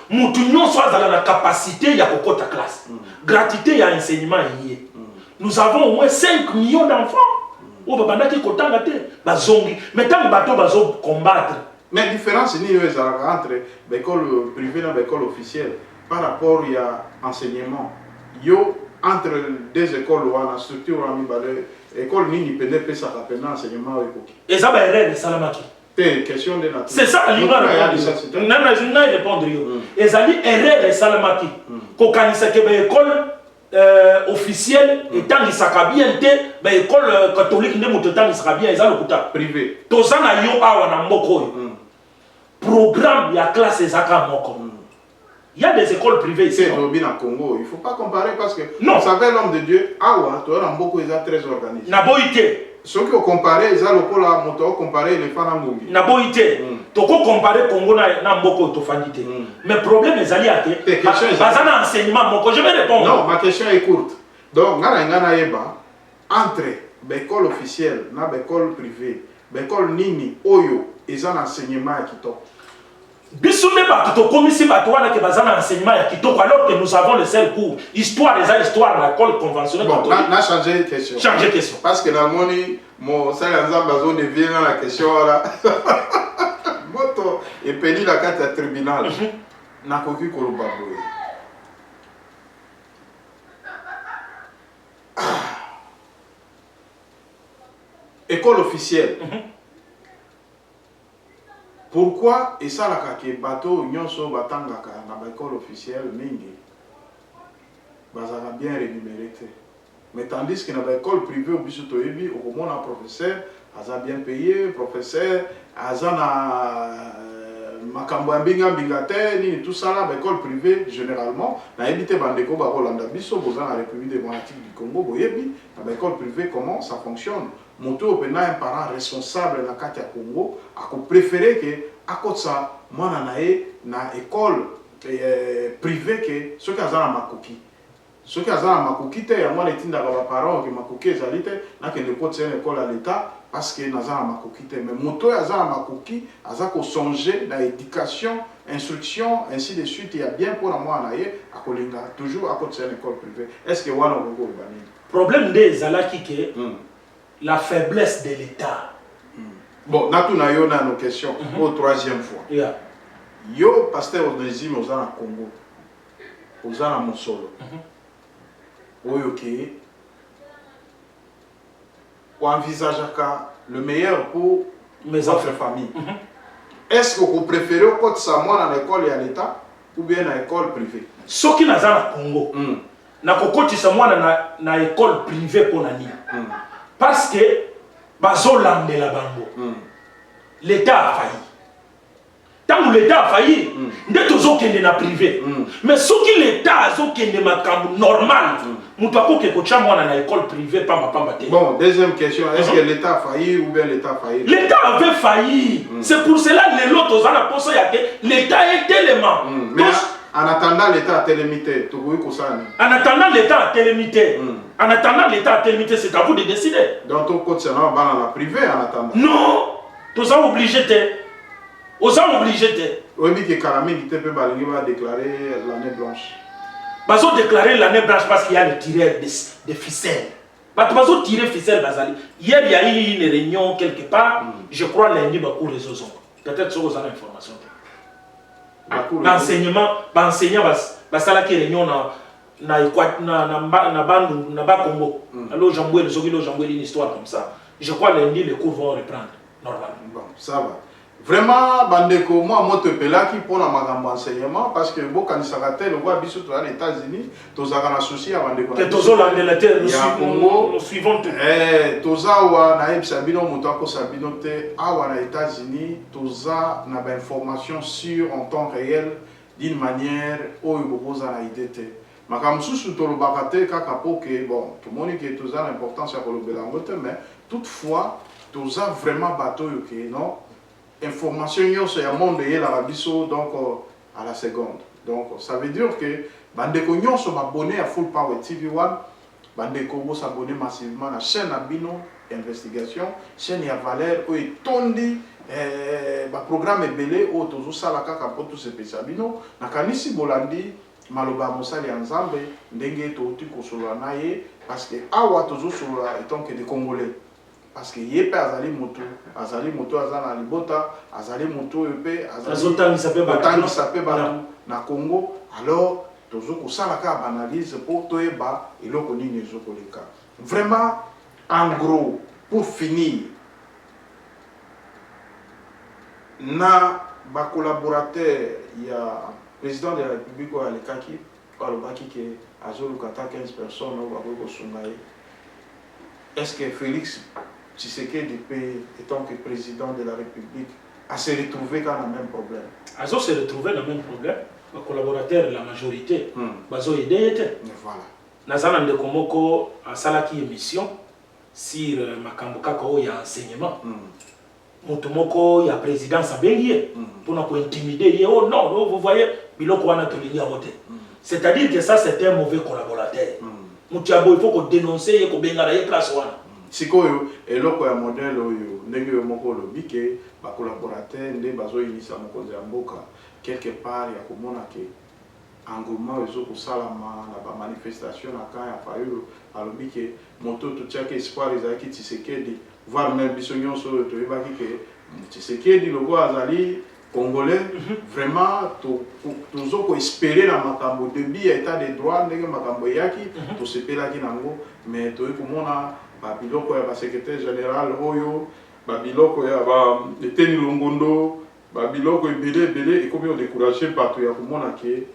Mutu nyonso azala na capacité ya kokota classe. Gratuité ya enseignement yé. Nous avons au moins 5 millions d'enfants. Ou babanda ki kotanga te bazongi. Mais tant bato bazo combattre. Mais la différence entre l'école privée et l'école officielle par rapport à l'enseignement. Yo entre deux écoles ou la structure l'école ni peut pas ça rappeler enseignement et ça va erreur de salamaki. C'est question de nature. C'est ça l'image. Non répondre yo. Et ça dit erreur de salamaki. Ko kanisa ke école officielle étant isaka bien te ba école catholique ne mototan isaka bien ezalo kuta privé. To ça na yo awa na mboko. Programme, il y a classe et Zaka Moko. Il y a des écoles privées ici. C'est au Congo. Il ne faut pas comparer parce que non. Vous savez, l'homme de Dieu, Awa, tu as beaucoup très organisé. Naboïté. Ceux qui ont comparé, ils ont le moto comparé les fans en Congo. Naboïté. Tu peux comparer Congo na Mboko et Tofanité. Mais le problème est allé à te. Bazana enseignement Moko. Je vais répondre. Non, ma question est courte. Donc, entre l'école officielle et l'école privée, l'école Nini, Oyo, ils ont un enseignement qui top. Bissoune bato comme si bato wana ke bazana enseignement ya kitoko alors que nous avons le seul cours histoire des histoires de l'école conventionnelle. Bon, on a changé de question. Changer question. Parce que dans mon mon ça bazo devient la question là. Moto et pedi la carte à tribunal. Na koki koloba boy. École officielle. Pourquoi et ça la kake bateau nyonso batanga na école officielle mingi bazala bien rémunéré. Mais tandis que dans l'école privée au bisuto yebi au moment un professeur aza bien payé, professeur aza na makambo mbinga mbingate ni tout ça là l'école privée généralement na ebité bandeko ba Rolanda biso boza na République démocratique du Congo boyebi na l'école privée comment ça fonctionne. Moto pena un parent responsable na kati ya Congo a préféré que à côté ça mwana nae na école privée que ceux qui azana makoki ceux qui azana makoki te ya mwana etinda ba parents que makoki ezalite na que le côté c'est une école à l'état parce que nazana makoki te mais moto azana makoki azako songer na éducation instruction ainsi de suite il y a bien pour mwana nae a kolinga toujours à côté c'est une école privée est-ce que wana ngo bani problème des alaki ke la faiblesse de l'État. Bon, nous avons nos questions pour la troisième fois. Yeah. Yo, pasteur Onésime, aux en Congo, aux en Monsolo, ok, on envisage le meilleur pour mes autres familles. Est-ce que vous préférez au Samoa dans l'école et à l'État ou bien dans l'école privée? Ce qui n'a pas Congo, na kokoti Samoa na école privée pour nani. Parce que Bazolam de la Bango, l'État a failli. Tant que l'État a failli, nous sommes tous na privé. Mais ce qui l'État a fait normal, nous avons fait une école privée. Bon, deuxième question, est-ce que l'État a failli ou bien l'État a failli? L'État avait failli. C'est pour cela que les autres ont l'État est tellement. En attendant l'État a télémité, en attendant l'État a télémité, en attendant l'État a télémité, c'est à vous de décider. Donc ton côté c'est dans la privée en attendant. Non, tous sont obligés de. Aux gens obligés de. On dit que Karami va déclarer l'année blanche. Ils ont déclaré l'année blanche parce qu'il y a le tireur de ficelles. Ils ont tiré ficelle Bazali. Hier il y a eu une réunion quelque part, je crois lundi beaucoup les autres. Peut-être que vous avez l'information. L'enseignement, l'enseignant va faire une réunion na Congo. Alors j'envoie une histoire comme ça. Je crois lundi les cours vont reprendre normalement. Bon, ça va. Vraiment, bandeko, moi, je suis là qui pour l'enseignement parce que si on voit les États-Unis, nous avons un souci avant de nous suivons tout. Nous avons les États-Unis, nous avons des informations sur en temps réel d'une manière où nous avons une idée. Mais comme si nous avons bon, tout le monde qui est l'importance de mais toutefois, nous avons vraiment bateau, non? information sur le monde et la biso donc à la seconde. Donc ça veut dire que bandeko nyonso abonné à Full Power TV 1, bandeko bo s'abonner massivement à la chaîne Abino Investigation, chaîne ya Valère où est tondi programme belé au tozo sala kaka pour tout ce pays Abino na kanisi bolandi maloba mosali ensemble ndenge to ti kosola na ye parce que awa tozo sola étant que des Congolais. Parce que yepe azali moto azana libota azali moto yepe azali sape batu na Congo alors tozo ko sala ka analyse pour toyeba eloko nini ezokoleka vraiment en gros pour finir na ba collaborateur ya président de la République wa lekaki alobaki ke azolukata 15 personnes au bako sungaye. Est-ce que Félix Tshisekedi, étant que président de la République, a se retrouvé dans le même problème? Azo se retrouvé dans le même problème. Les collaborateurs, la majorité, bazo aidé. Voilà. Nazana Ndekomoko a salaki émission sur Makamboka ko ya enseignement. Motomoko ya présidence a bélier pour nous intimider. Oh non, vous voyez, biloko wana tolini a voté. C'est-à-dire que ça c'est un mauvais collaborateur. Moutiabo il faut qu'on dénonce et qu'on bengala ye place wana. Sikoyo eloko ya modèle oyo ndenge moko lobi ke ba collaborateur nde bazo inisa mokonzi ya mboka quelque part ya komona ke engouement ezo kosalama na ba manifestation na ka ya payo alobi ke moto to tiaka espoir ezalaki Tshisekedi voire même biso nyonso to yebaki ke Tshisekedi logo azali Congolais vraiment tozo ko espérer na makambo début ya état de droit ndenge makambo yaki to sepelaki nango mais to komona babiloko ya ba secrétaire général oyo babiloko ya ba eteni longondo babiloko ebele ekomi o décourager bato ya komona ke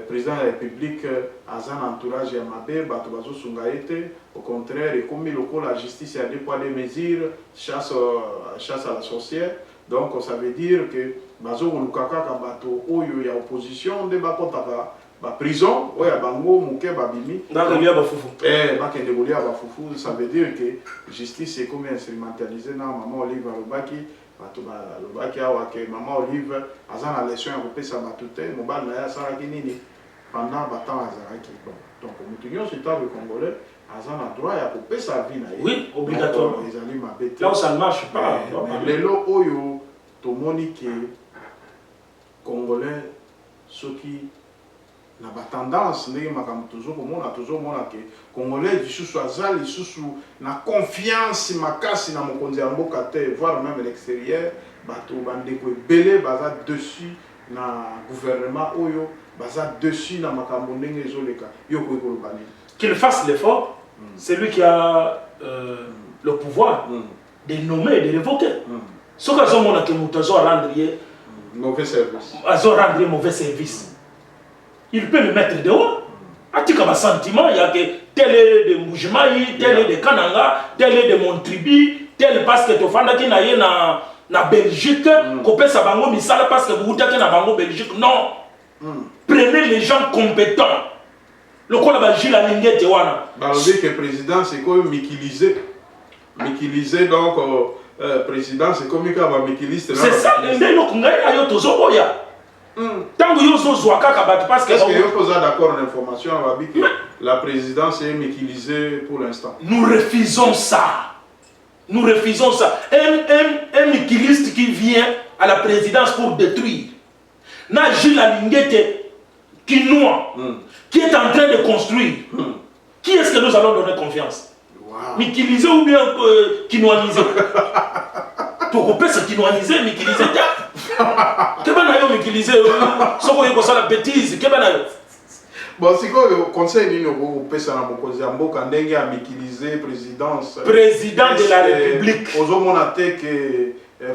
président de la République aza na entourage ya mabe bato bazosunga ete au contraire ekomi lokola la justice ya deux poids deux mesures chasse à la sorcière. Donc ça veut dire que bazokoluka kaka bato oyo ya opposition nde bakotaka ba prison oya bango muke babimi ndakolia ba fufu bakende kolia ba fufu. Ça veut dire que justice est comme instrumentalisée na maman Olive alobaki bato balobaki awa ke maman Olive aza na lesion ya kopesa bato te mobali na ye asalaki nini pendant batemps azalaki. Donc moto nyonso etable congolais aza na droit ya kopesa vie na ye. Oui, obligatoirement. Ezali mabe te. Là où ça ne marche pas. Lelo oyo tomoni ke congolais soki na ba tendance ndenge makambo tozomona ke congolais lisusu aza lisusu na confiance makasi na mokonzi ya mboka te voire même l'extérieur bato bandeko ebele baza dessus na gouvernement oyo baza dessus na makambo ndenge ezoleka yoko ekoloba nini? Qu'il fasse l'effort, c'est lui qui a le pouvoir de nommer et de révoquer. Ce que nous avons rendre mauvais service. Rendre mauvais service. Il peut le mettre dehors. Atika ba sentiment, il y a que tel est de Moujmaï, tel est de Kananga, tel est de Montribi, tel parce que tu fanda ki na ye na Belgique, kopé sa bango misala parce que vous êtes na bango Belgique. Non. Prenez les gens compétents. Le quoi la Gilles Alingé Tewana. Balobi que président c'est comme Mikilisé. Mikilisé donc président c'est comme il va Mikiliste. C'est ça. Ndé no kungai ayo tozo boya. Tango yo zo zwa kaka bat parce que. Est-ce que yo posa d'accord en information avec la présidence est Mikilisé pour l'instant? Nous refusons ça. Nous refusons ça. Un Mikiliste qui vient à la présidence pour détruire. Na Gilles Alingé qui noie. Qui est en train de construire. Qui est-ce que nous allons donner confiance? Mikiliser ou bien Kinoaniser? Tu repères ce Kinoaniser, Mikiliser. Qu'est-ce que Mikiliser? Ce qu'on y a la bêtise. Qu'est-ce que bon, si le conseil nous repère ça na mokonzi ya mboka ndenge ya Mikiliser présidence. Président de la République. Ozomona te que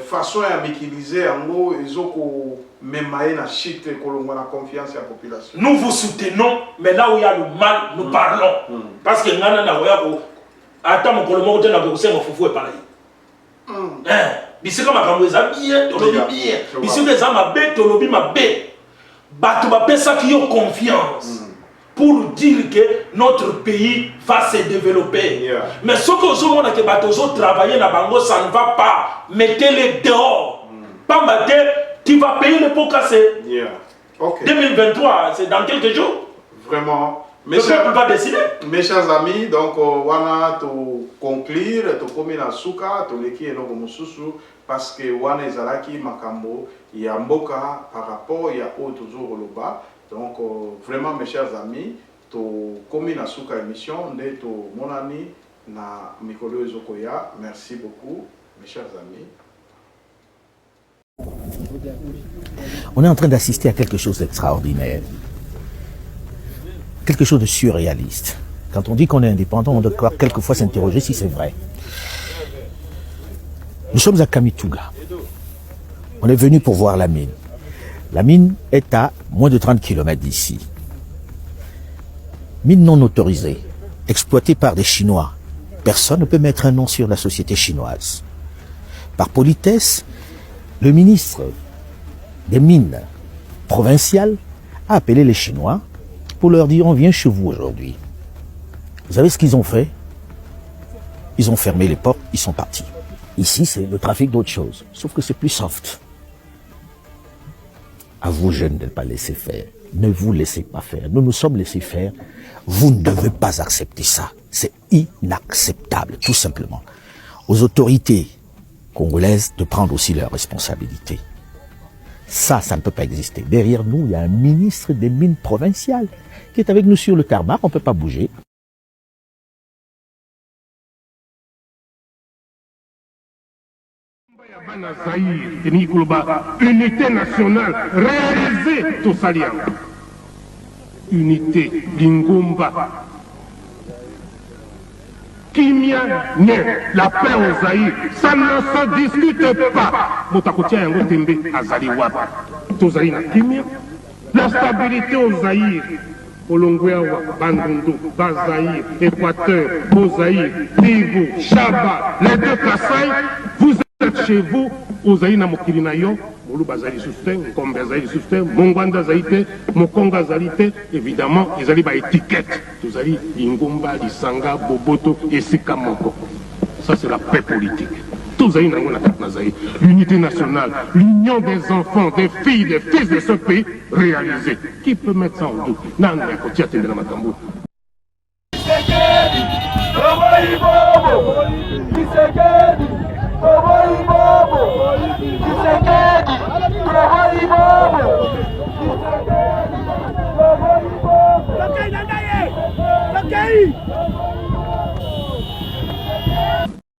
façon ya Mikiliser yango ezoko memaye na chite kolongwa na confiance à la population. Nous vous soutenons, mais là où il y a le mal, nous parlons. Parce que ngana na oya ko ata mokolo moko te na ko senga fufu e pareil. Bisika makambo eza bien, tolobi bien. Bisika eza mabe, tolobi mabe. Bato ba pesa ki yo confiance. Pour dire que notre pays va se développer. Mais ce que vous avez que bato zo travailler na bango, ça ne va pas. Mettez-les dehors. Pambaté, tu vas payer le pot cassé. Yeah. Okay. 2023, c'est dans quelques jours. Vraiment. Le peuple va décider. Mes chers amis, donc wana to conclure, to komi na suka, to leki eloko mususu parce que wana ezalaki makambo ya mboka par rapport ya o toujours loba. Donc vraiment mes chers amis, to komi na suka émission nde to monani na mikolo ezokoya. Merci beaucoup mes chers amis. On est en train d'assister à quelque chose d'extraordinaire. Quelque chose de surréaliste. Quand on dit qu'on est indépendant, on doit quelquefois s'interroger si c'est vrai. Nous sommes à Kamituga. On est venu pour voir la mine. La mine est à moins de 30 km d'ici. Mine non autorisée, exploitée par des Chinois. Personne ne peut mettre un nom sur la société chinoise. Par politesse, le ministre des Mines provinciales a appelé les Chinois pour leur dire on vient chez vous aujourd'hui. Vous savez ce qu'ils ont fait? Ils ont fermé les portes, ils sont partis. Ici, c'est le trafic d'autre chose, sauf que c'est plus soft. À vous, jeunes, de ne pas laisser faire. Ne vous laissez pas faire. Nous nous sommes laissés faire. Vous ne devez pas accepter ça. C'est inacceptable, tout simplement. Aux autorités congolaises de prendre aussi leurs responsabilités. Ça ne peut pas exister. Derrière nous, il y a un ministre des Mines provinciales qui est avec nous sur le tarmac, on ne peut pas bouger. Unité nationale réalisée, Tosalia. Unité, Lingomba. Kimia, la paix aux Zaïre, ça ne se discute pas. Motakotia Yango Tembe, Azali Wapa. Tosaï na Kimia. La stabilité aux Zaïre. Olongweawa, Bandundu, Bazaïre, Équateur, Bozaïre, Tigo, Chaba, les deux Kassai, vous êtes chez vous, aux Zaïre na Mokirinayo, Molu Bazaïre Souste, Nkombe Zaïre Souste, Mongwanda Zaïte, Mokonga Zaïte, évidemment, ils allaient par étiquette. Vous allez Lingomba, Lisanga, Boboto et Sikamoko. Ça, c'est la paix politique. L'unité nationale, l'union des enfants, des filles, des fils de ce pays réalisée. Qui peut mettre ça en doute? Okay.